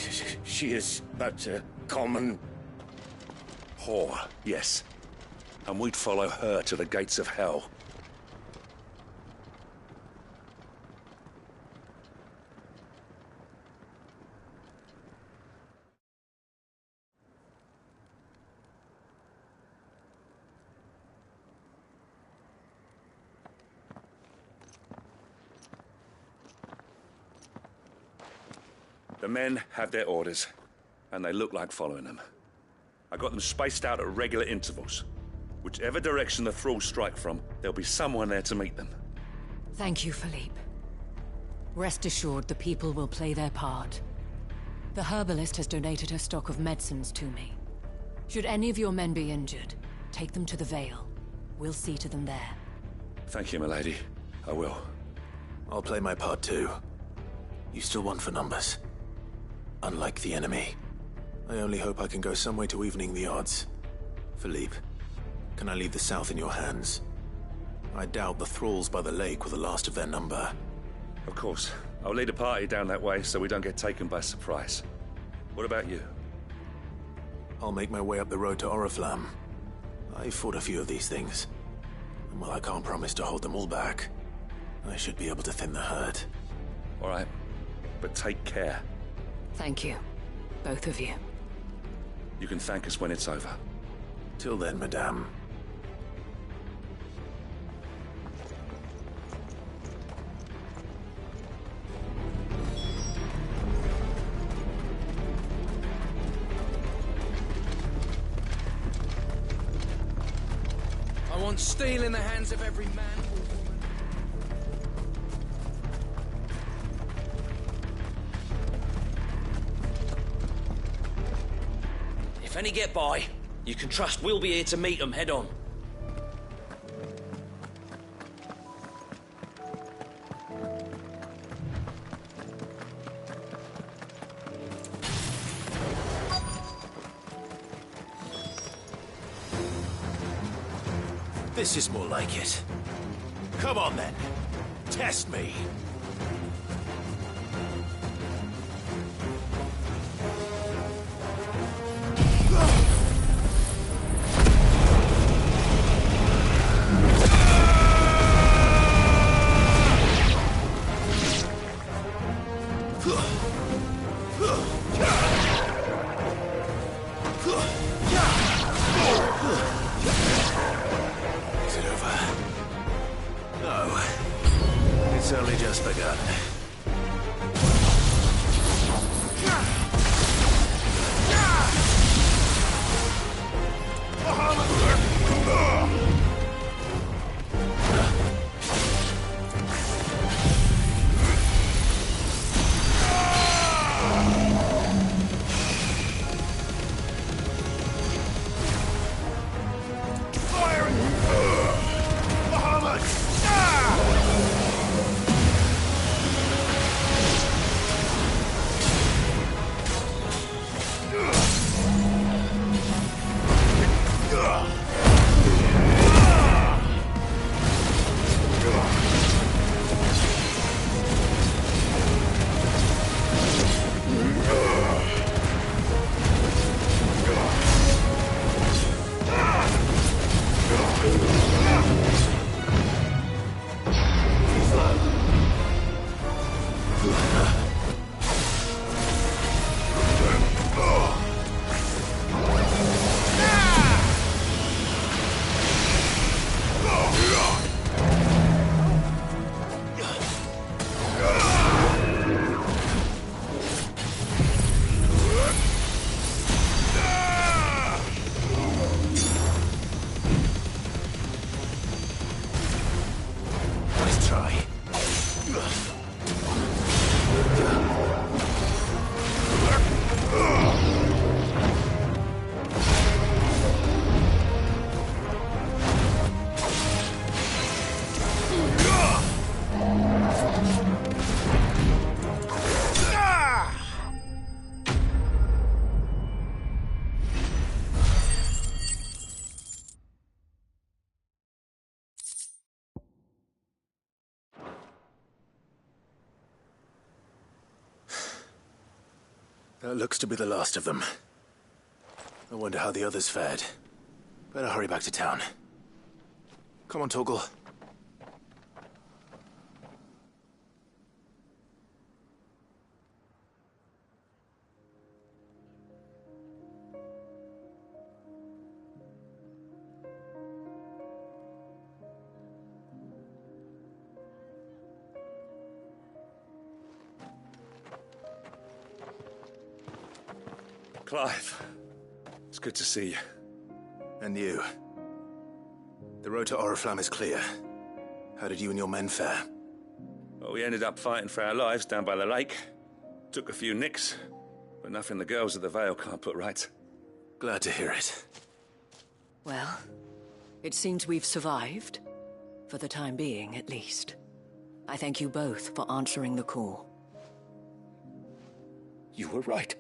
S2: she is but a common...
S1: whore, yes. And we'd follow her to the gates of hell. The men have their orders, and they look like following them. I got them spaced out at regular intervals. Whichever direction the thralls strike from, there'll be someone there to meet them.
S19: Thank you, Philippe. Rest assured the people will play their part. The herbalist has donated her stock of medicines to me. Should any of your men be injured, take them to the Vale. We'll see to them there.
S1: Thank you, milady. I will.
S3: I'll play my part too. You still want for numbers. Unlike the enemy. I only hope I can go some way to evening the odds. Philippe, can I leave the south in your hands? I doubt the thralls by the lake were the last of their number.
S1: Of course. I'll lead a party down that way so we don't get taken by surprise. What about you?
S3: I'll make my way up the road to Oriflamme. I've fought a few of these things. And while I can't promise to hold them all back, I should be able to thin the herd.
S1: All right. But take care.
S19: Thank you. Both of you.
S1: You can thank us when it's over.
S3: Till then, madame.
S8: I want steel in the hands of every man.
S13: If any get by, you can trust we'll be here to meet them head on.
S3: This is more like it. Come on then. Test me. It's only just begun. That looks to be the last of them. I wonder how the others fared. Better hurry back to town. Come on, Torgal.
S1: Clive, it's good to see you.
S3: And you. The road to Oriflamme is clear. How did you and your men fare?
S1: Well, we ended up fighting for our lives down by the lake. Took a few nicks, but nothing the girls at the Vale can't put right.
S3: Glad to hear it.
S19: Well, it seems we've survived. For the time being, at least. I thank you both for answering the call.
S2: You were right.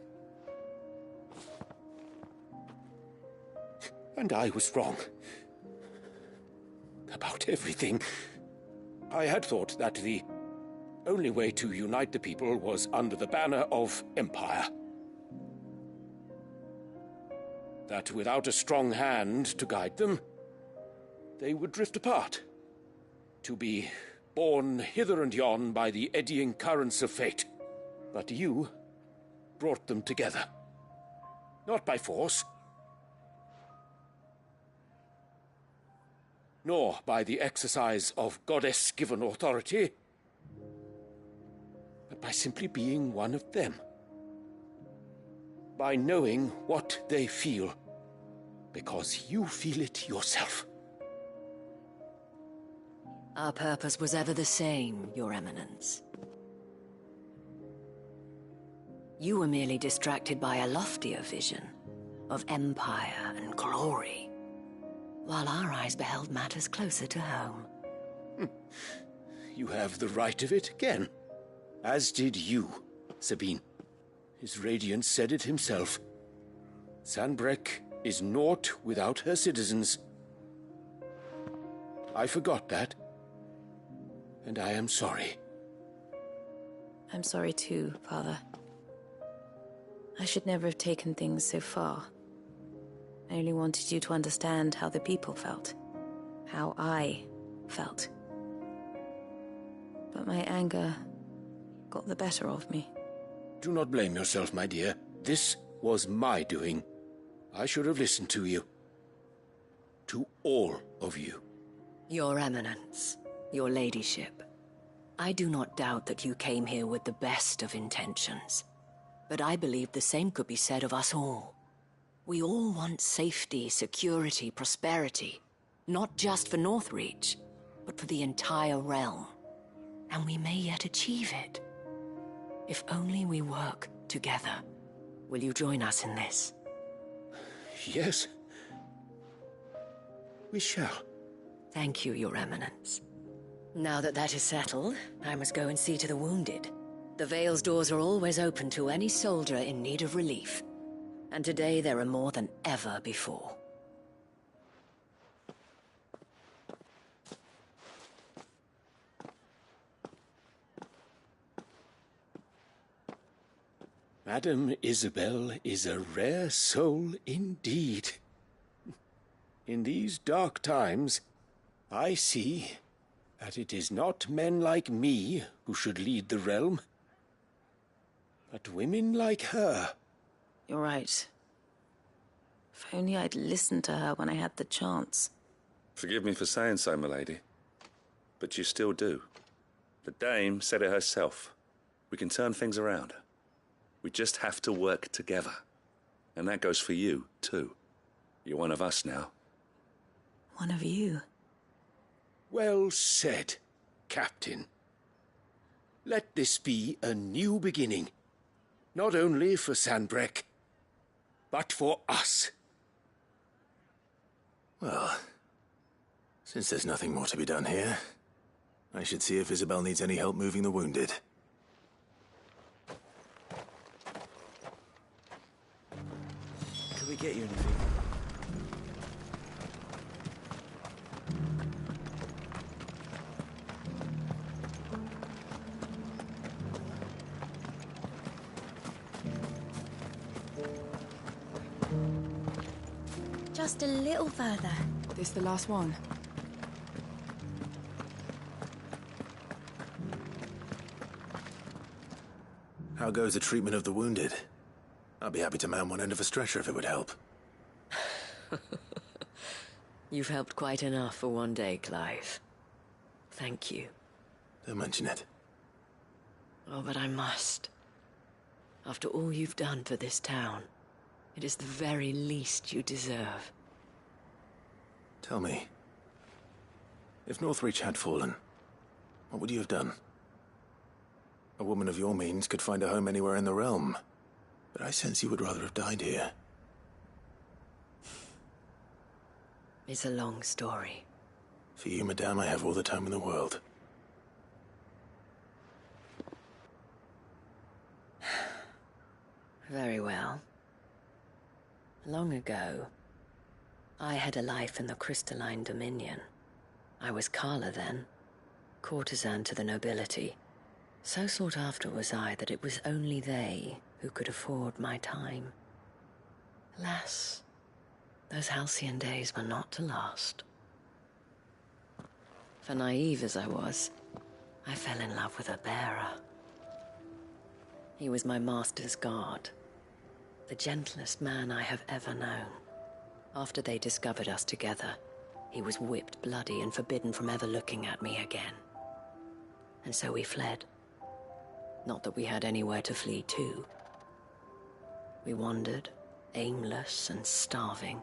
S2: And I was wrong. About everything. I had thought that the only way to unite the people was under the banner of Empire. That without a strong hand to guide them, they would drift apart. To be borne hither and yon by the eddying currents of fate. But you brought them together. Not by force, nor by the exercise of goddess-given authority, but by simply being one of them. By knowing what they feel, because you feel it yourself.
S19: Our purpose was ever the same, Your Eminence. You were merely distracted by a loftier vision of empire and glory, while our eyes beheld matters closer to home.
S2: You have the right of it again. As did you, Sabine. His Radiance said it himself. Sanbreque is naught without her citizens. I forgot that. And I am sorry.
S20: I'm sorry too, Father. I should never have taken things so far. I only wanted you to understand how the people felt. How I felt. But my anger got the better of me.
S2: Do not blame yourself, my dear. This was my doing. I should have listened to you. To all of you.
S19: Your Eminence, your Ladyship, I do not doubt that you came here with the best of intentions. But I believe the same could be said of us all. We all want safety, security, prosperity. Not just for Northreach, but for the entire realm. And we may yet achieve it. If only we work together. Will you join us in this?
S2: Yes. We shall.
S19: Thank you, Your Eminence. Now that that is settled, I must go and see to the wounded. The Vale's doors are always open to any soldier in need of relief. And today there are more than ever before.
S2: Madame Isabel is a rare soul indeed. In these dark times, I see that it is not men like me who should lead the realm, but women like her.
S20: You're right. If only I'd listened to her when I had the chance.
S1: Forgive me for saying so, milady, but you still do. The Dame said it herself. We can turn things around. We just have to work together. And that goes for you, too. You're one of us now.
S20: One of you?
S2: Well said, Captain. Let this be a new beginning. Not only for Sanbreque, but for us.
S3: Well, since there's nothing more to be done here, I should see if Isabel needs any help moving the wounded.
S10: Could we get you anything?
S11: Just a little further.
S4: This the last one?
S3: How goes the treatment of the wounded? I'd be happy to man one end of a stretcher if it would help.
S19: You've helped quite enough for one day, Clive. Thank you.
S3: Don't mention it.
S19: Oh, but I must. After all you've done for this town, it is the very least you deserve.
S3: Tell me, if Northreach had fallen, what would you have done? A woman of your means could find a home anywhere in the realm, but I sense you would rather have died here.
S19: It's a long story.
S3: For you, madame, I have all the time in the world.
S19: Very well. Long ago, I had a life in the Crystalline Dominion. I was Carla then, courtesan to the nobility. So sought after was I that it was only they who could afford my time. Alas, those halcyon days were not to last. For naive as I was, I fell in love with a bearer. He was my master's guard, the gentlest man I have ever known. After they discovered us together, he was whipped bloody and forbidden from ever looking at me again. And so we fled. Not that we had anywhere to flee to. We wandered, aimless and starving,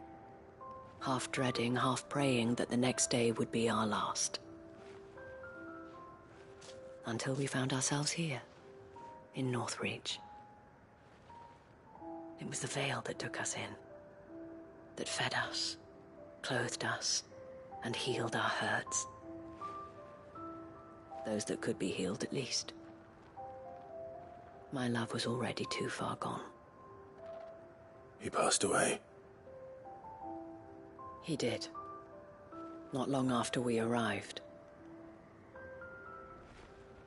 S19: half dreading, half praying that the next day would be our last. Until we found ourselves here, in Northreach. It was the veil that took us in, that fed us, clothed us, and healed our hurts. Those that could be healed, at least. My love was already too far gone.
S3: He passed away.
S19: He did. Not long after we arrived.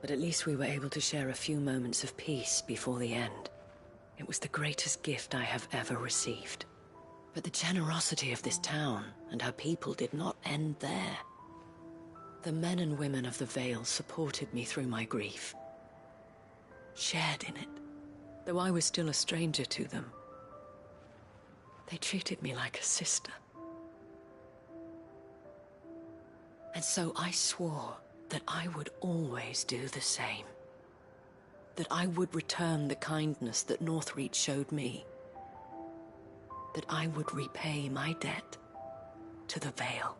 S19: But at least we were able to share a few moments of peace before the end. It was the greatest gift I have ever received. But the generosity of this town and her people did not end there. The men and women of the Vale supported me through my grief. Shared in it, though I was still a stranger to them. They treated me like a sister. And so I swore that I would always do the same. That I would return the kindness that Northreach showed me. That I would repay my debt to the Vale.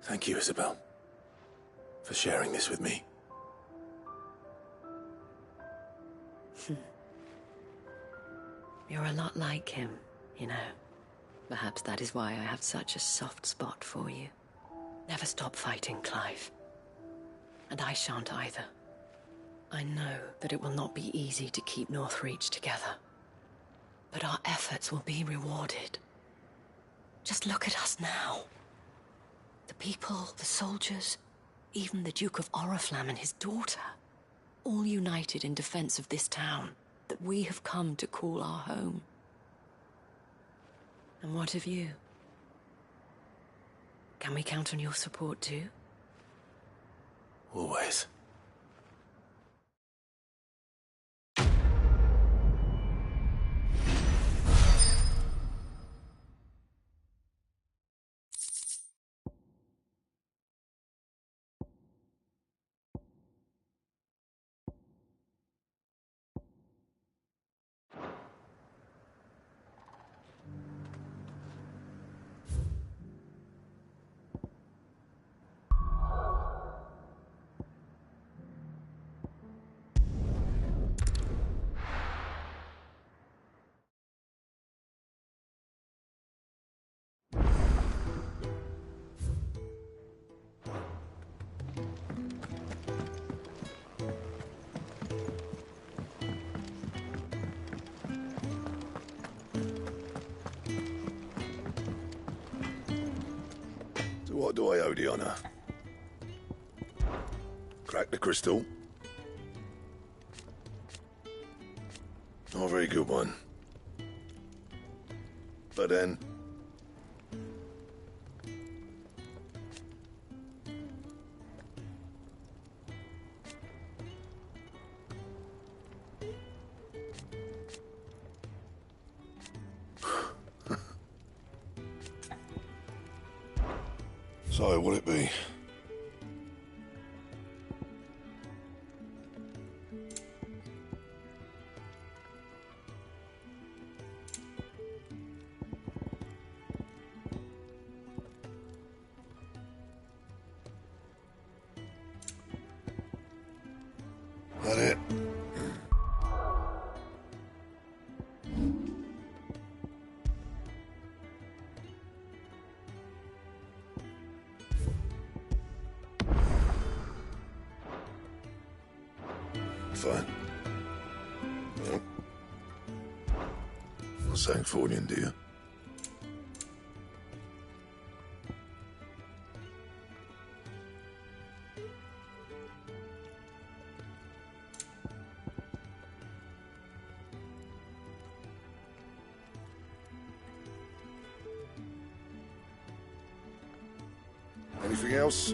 S3: Thank you, Isabel, for sharing this with me.
S19: You're a lot like him, you know. Perhaps that is why I have such a soft spot for you. Never stop fighting, Clive. And I shan't either. I know that it will not be easy to keep Northreach together. But our efforts will be rewarded. Just look at us now. The people, the soldiers, even the Duke of Oriflamme and his daughter. All united in defense of this town that we have come to call our home. And what of you? Can we count on your support too?
S3: Always.
S2: What do I owe the honor? Crack the crystal.
S4: A very good one. But then... So, what'll it be? That it? Fine. Well, not saying for you, do you? Anything else?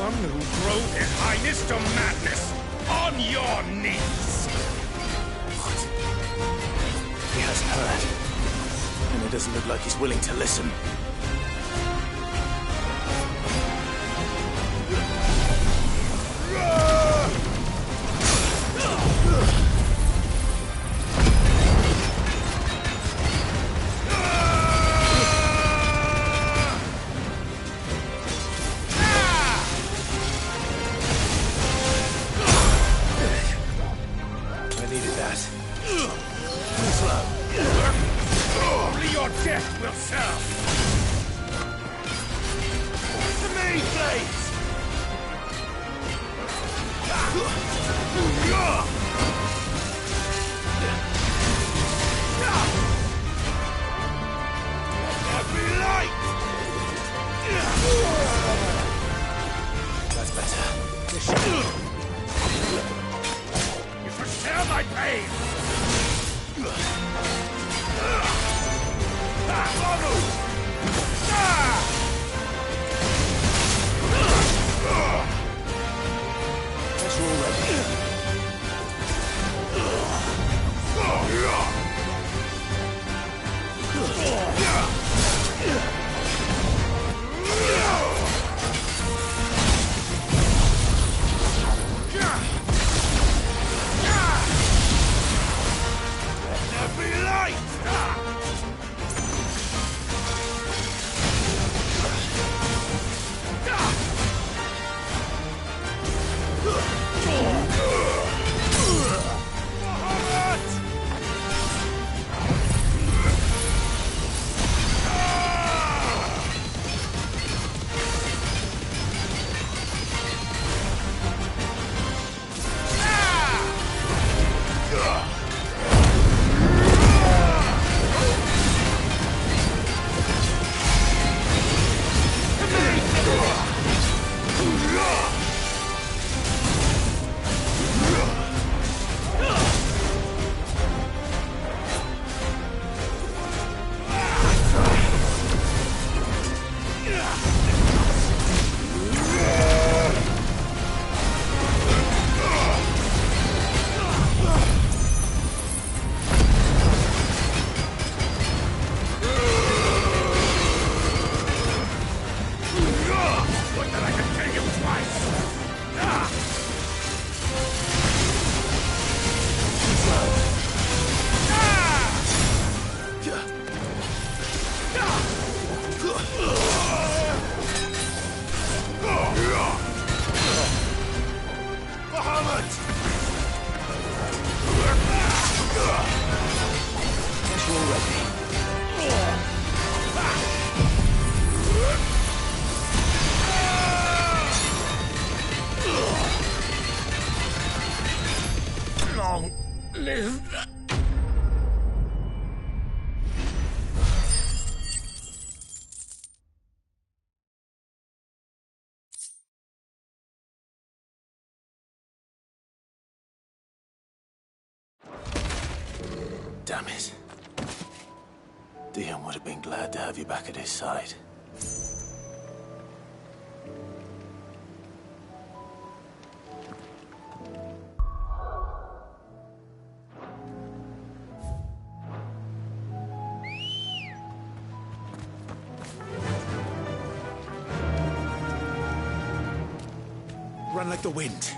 S2: one who drove His Highness to madness on your knees.
S14: What? He has heard.
S3: doesn't look like he's willing to listen. Damn it. Dion would have been glad to have you back at his side. Run like the wind.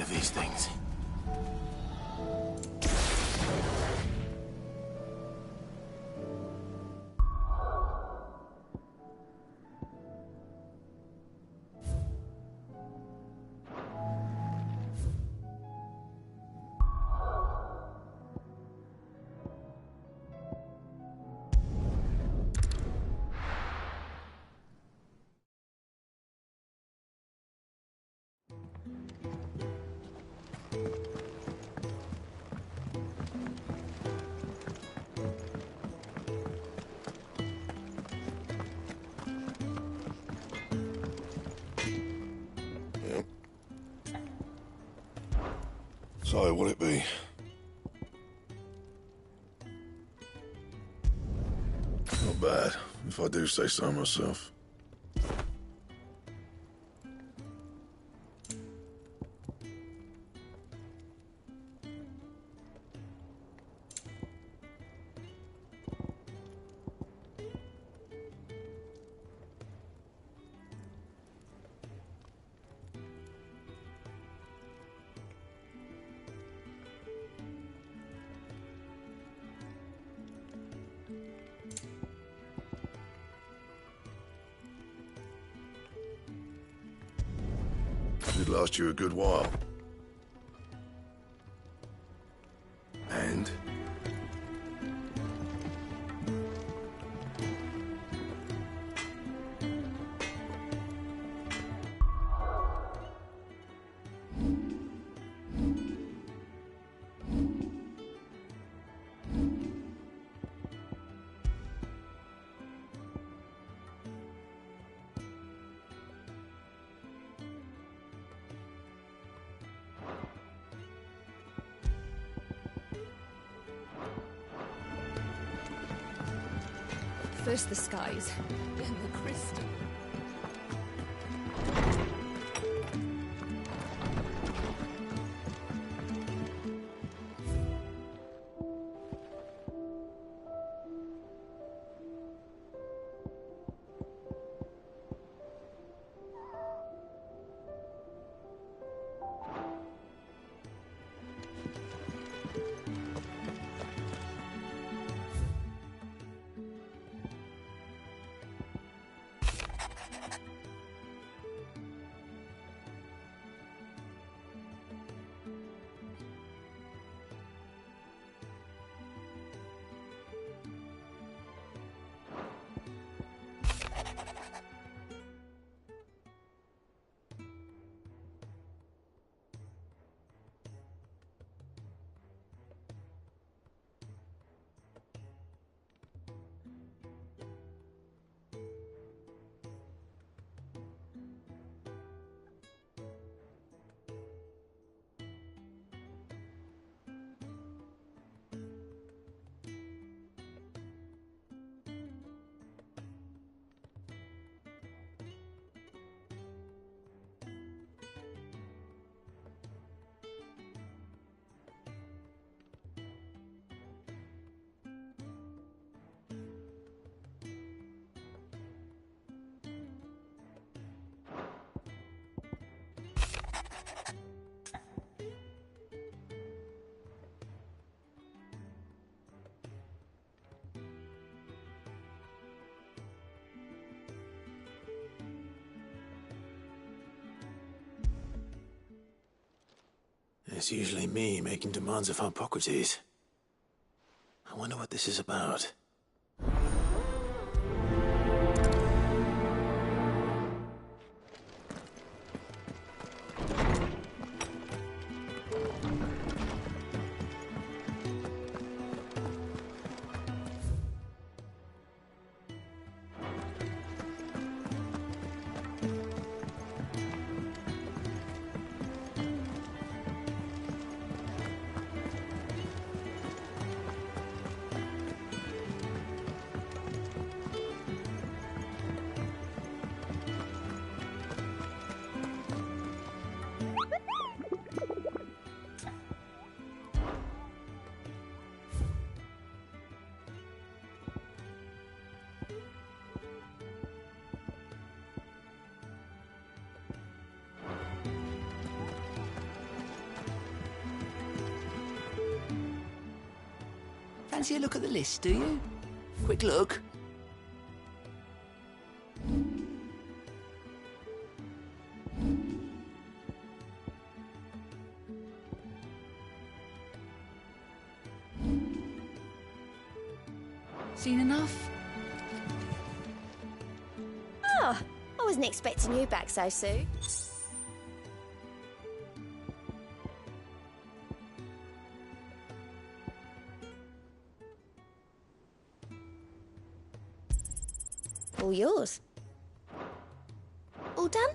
S3: of these things.
S4: So, will it be? Not bad, if I do say so myself. It'd last you a good while. And?
S7: First the skies, then the crystal.
S3: It's usually me making demands of Hippocrates. I wonder what this is about.
S9: Fancy a look at the list, do you? Quick look.
S7: Seen enough?
S15: Oh, I wasn't expecting you back so soon. All yours. All done?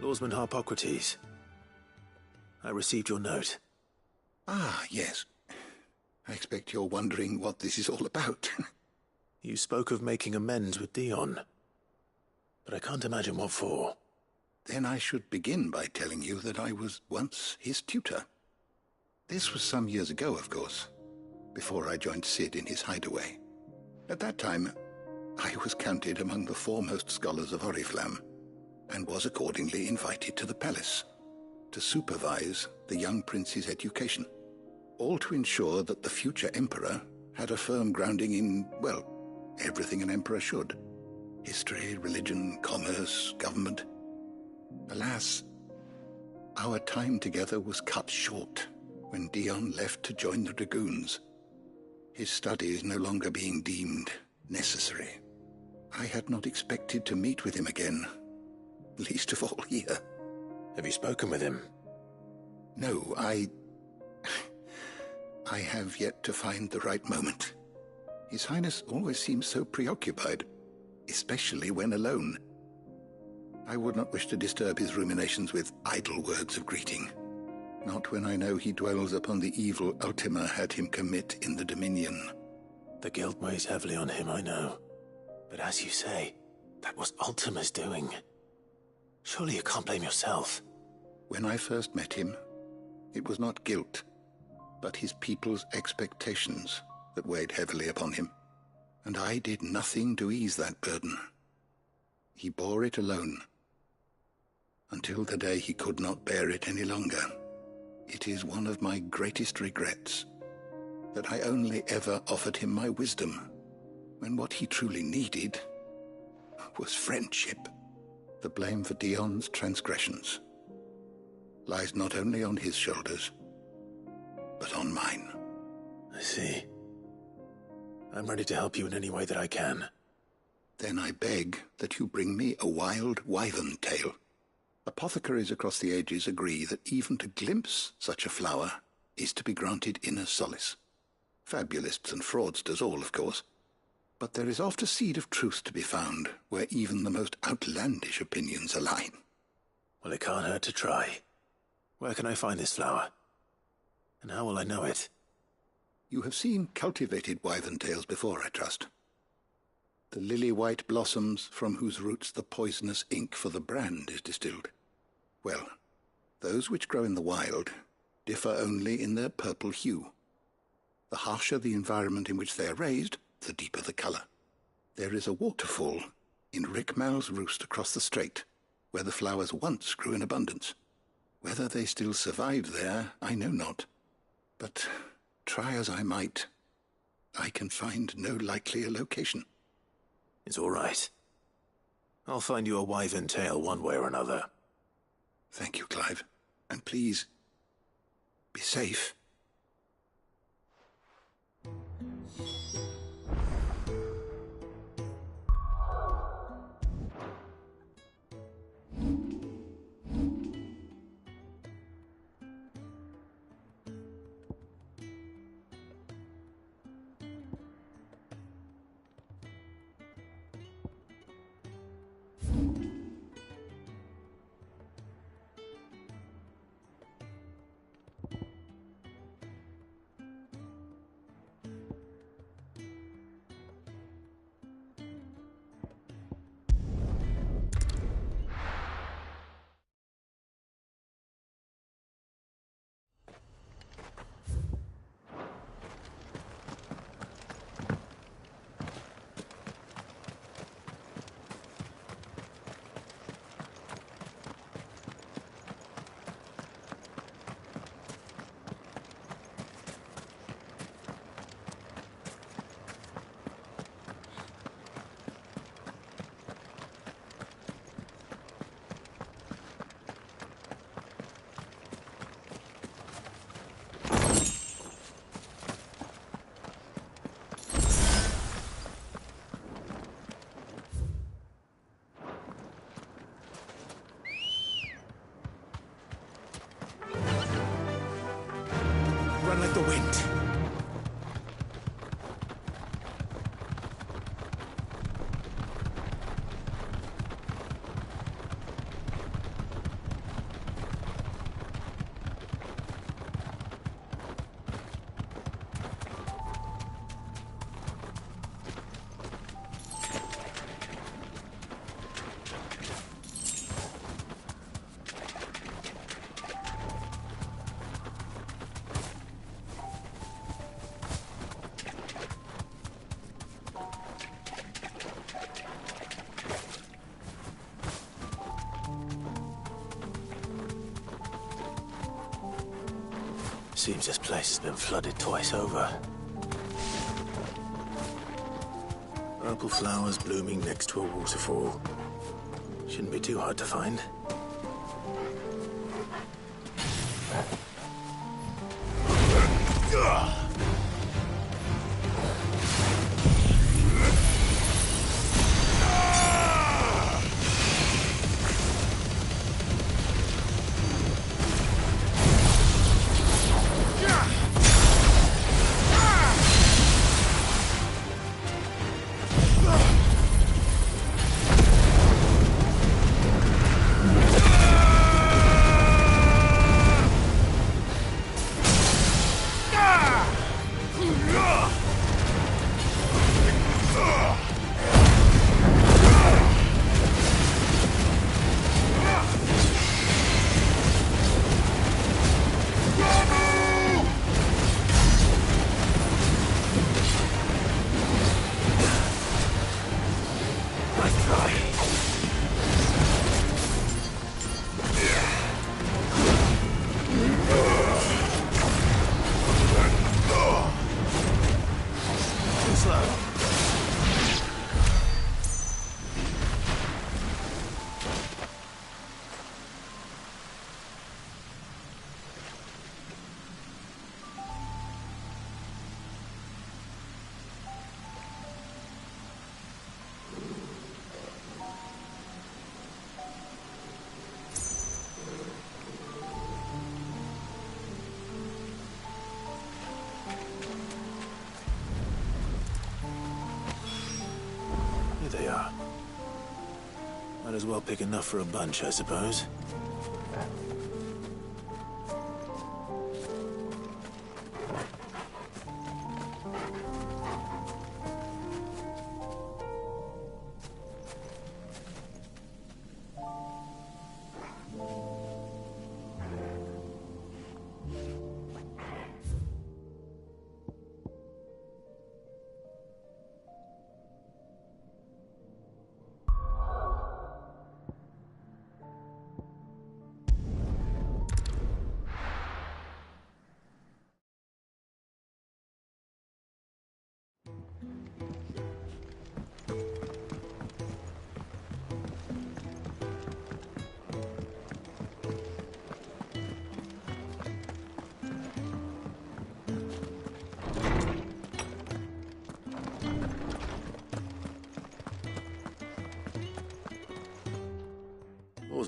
S3: Lawsman Harpocrates. I received your note.
S5: Ah, yes. I expect you're wondering what this is all about.
S3: You spoke of making amends with Dion, but I can't imagine what for.
S5: Then I should begin by telling you that I was once his tutor. This was some years ago, of course, before I joined Sid in his hideaway. At that time, I was counted among the foremost scholars of Oriflamme, and was accordingly invited to the palace to supervise the young prince's education, all to ensure that the future emperor had a firm grounding in, well, everything an emperor should. History, religion, commerce, government. Alas, our time together was cut short when Dion left to join the Dragoons, his studies no longer being deemed necessary. I had not expected to meet with him again, least of all here.
S3: Have you spoken with him?
S5: No, I have yet to find the right moment. His Highness always seems so preoccupied, especially when alone. I would not wish to disturb his ruminations with idle words of greeting. Not when I know he dwells upon the evil Ultima had him commit in the Dominion.
S3: The guilt weighs heavily on him, I know. But as you say, that was Ultima's doing. Surely you can't blame yourself.
S5: When I first met him, it was not guilt, but his people's expectations that weighed heavily upon him. And I did nothing to ease that burden. He bore it alone, until the day he could not bear it any longer. It is one of my greatest regrets that I only ever offered him my wisdom, when what he truly needed was friendship. The blame for Dion's transgressions lies not only on his shoulders, but on mine.
S3: I see. I'm ready to help you in any way that I can.
S5: Then I beg that you bring me a wild wyvern tail. Apothecaries across the ages agree that even to glimpse such a flower is to be granted inner solace. Fabulists and fraudsters all, of course. But there is oft a seed of truth to be found where even the most outlandish opinions align.
S3: Well, it can't hurt to try. Where can I find this flower? And how will I know it?
S5: You have seen cultivated wyvern tails before, I trust. the lily-white blossoms from whose roots the poisonous ink for the brand is distilled. Well, those which grow in the wild differ only in their purple hue. The harsher the environment in which they are raised, the deeper the color. There is a waterfall in Rick Mal's roost across the strait, where the flowers once grew in abundance. Whether they still survive there, I know not. But try as I might, I can find no likelier location.
S12: It's all right. I'll find you a wyvern tail one way or another.
S5: Thank you, Clive. And please, be safe.
S2: Run like the wind.
S12: Seems this place has been flooded twice over. Purple flowers blooming next to a waterfall. Shouldn't be too hard to find. They are. Might as well pick enough for a bunch, I suppose.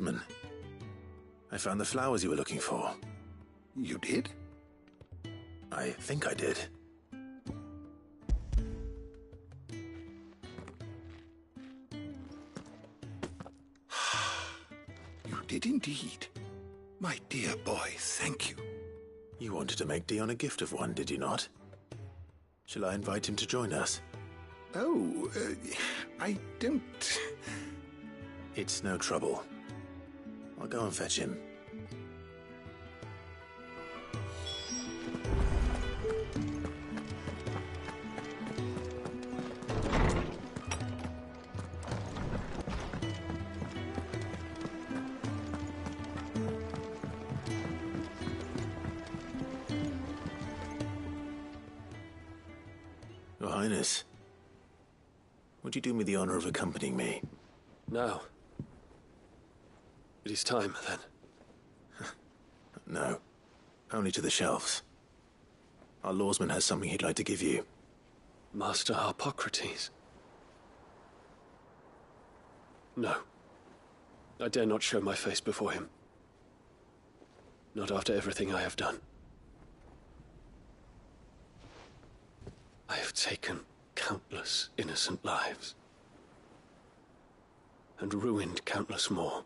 S12: Lawsman. I found the flowers you were looking for.
S5: You did?
S12: I think I did.
S5: You did indeed. My dear boy, thank you.
S12: You wanted to make Dion a gift of one, did you not? Shall I invite him to join us?
S5: Oh, I don't...
S12: It's no trouble. I'll go and fetch him. Your Highness, would you do me the honor of accompanying me?
S10: Now. It is time, then.
S12: No. Only to the shelves. Our lawsman has something he'd like to give you.
S10: Master Harpocrates. No. I dare not show my face before him. Not after everything I have done. I have taken countless innocent lives. And ruined countless more.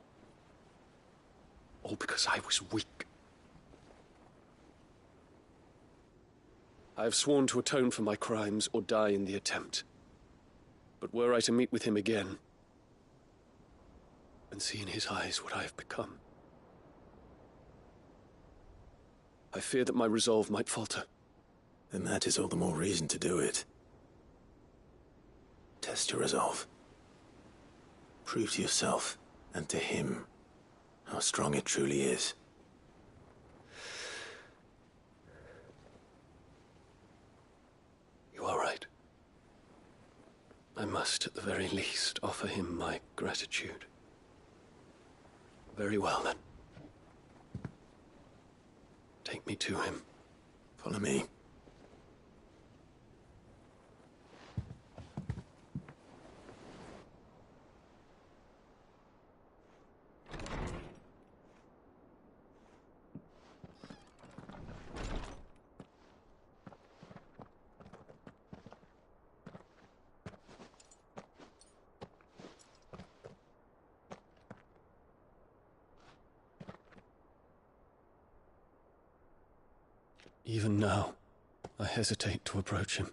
S10: All because I was weak. I have sworn to atone for my crimes or die in the attempt. But were I to meet with him again, and see in his eyes what I have become, I fear that my resolve might falter.
S12: Then that is all the more reason to do it. Test your resolve. Prove to yourself, and to him, how strong it truly is.
S10: You are right. I must, at the very least, offer him my gratitude. Very well, then. Take me to him.
S12: Follow me.
S10: Even now, I hesitate to approach him.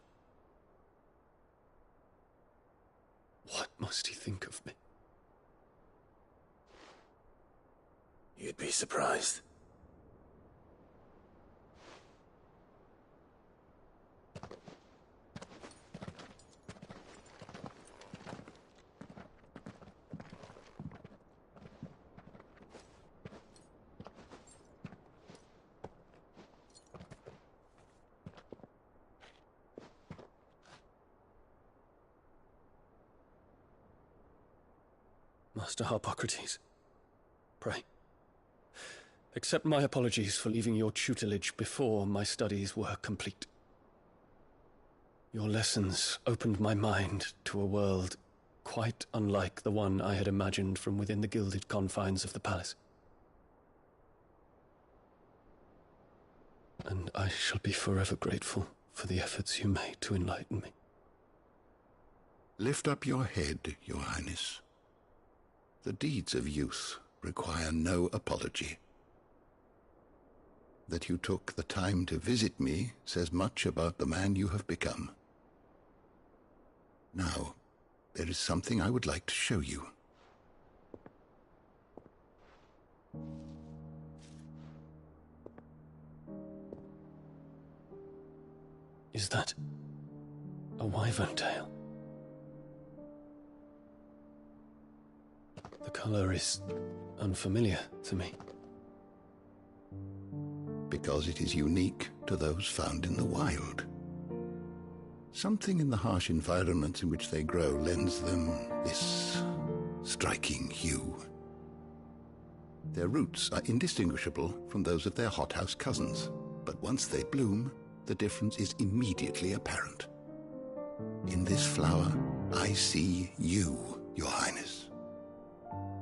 S10: What must he think of me?
S12: You'd be surprised.
S10: Master Harpocrates, pray, accept my apologies for leaving your tutelage before my studies were complete. Your lessons opened my mind to a world quite unlike the one I had imagined from within the gilded confines of the palace. And I shall be forever grateful for the efforts you made to enlighten me.
S5: Lift up your head, Your Highness. The deeds of youth require no apology. That you took the time to visit me says much about the man you have become. Now, there is something I would like to show you.
S10: Is that a wyvern tail? The color is unfamiliar to me.
S5: Because it is unique to those found in the wild. Something in the harsh environments in which they grow lends them this striking hue. Their roots are indistinguishable from those of their hothouse cousins, but once they bloom, the difference is immediately apparent. In this flower, I see you, Your Highness.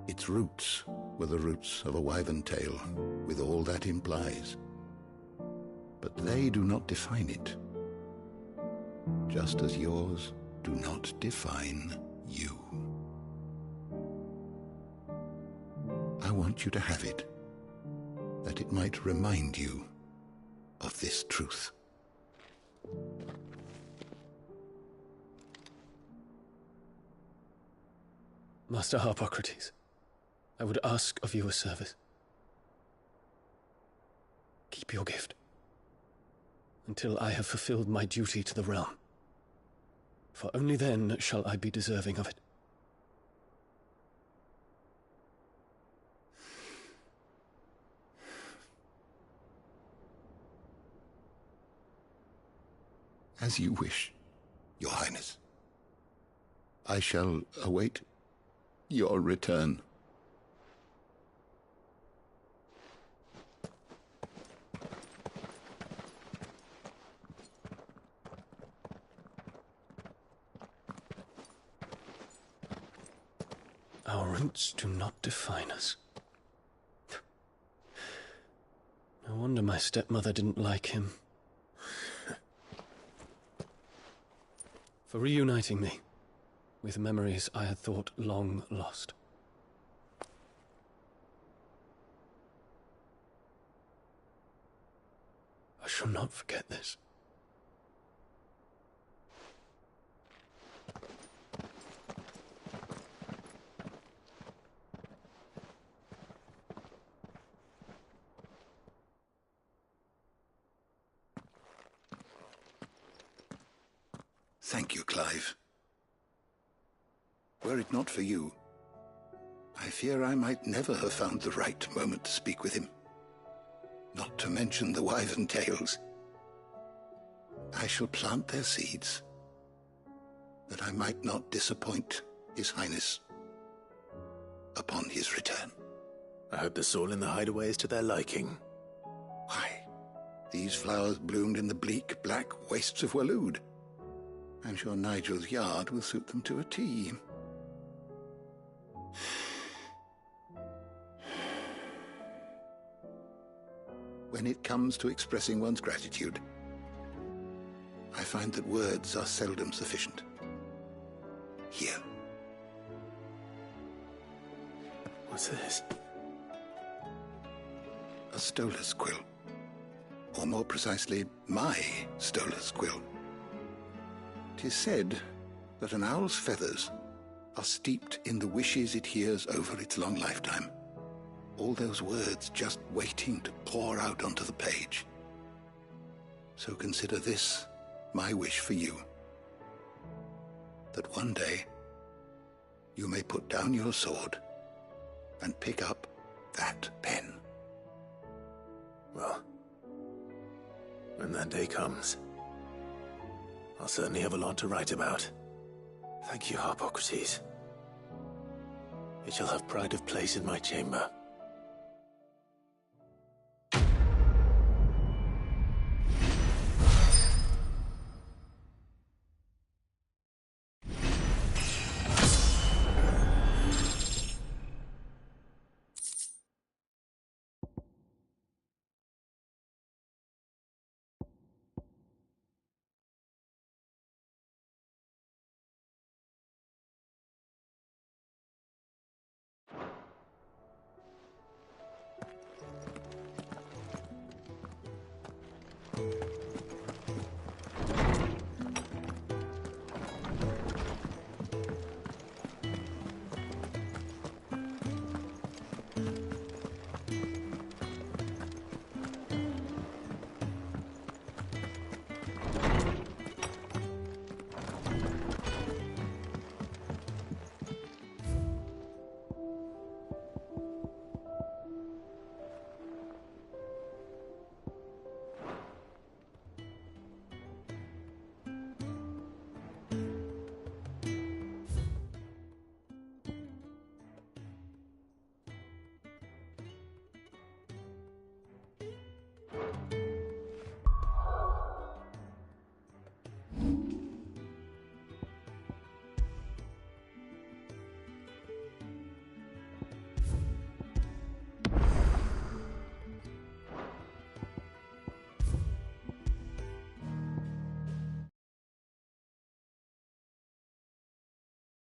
S5: Its roots, were the roots of a wyvern tale, with all that implies. But they do not define it, just as yours do not define you. I want you to have it, that it might remind you of this truth.
S16: Master Harpocrates, I would ask of you a service. Keep your gift until I have fulfilled my duty to the realm, for only then shall I be deserving of it.
S5: As you wish, Your Highness. I shall await your return.
S16: Our roots do not define us. No wonder my stepmother didn't like him. For reuniting me with memories I had thought long lost. I shall not forget this.
S5: Thank you, Clive. Were it not for you, I fear I might never have found the right moment to speak with him. Not to mention the wyvern tales. I shall plant their seeds, that I might not disappoint His Highness upon his return.
S12: I hope the soil in the hideaway is to their liking.
S5: Why, these flowers bloomed in the bleak, black wastes of Waloed, and sure Nigel's yard will suit them to a T. When it comes to expressing one's gratitude, I find that words are seldom sufficient. Here.
S12: What's this?
S5: A stolas quill. Or more precisely, my stolas quill. 'Tis said that an owl's feathers are steeped in the wishes it hears over its long lifetime. All those words just waiting to pour out onto the page. So consider this my wish for you. That one day you may put down your sword and pick up that pen.
S12: Well, when that day comes, I'll certainly have a lot to write about. Thank you, Harpocrates. It shall have pride of place in my chamber.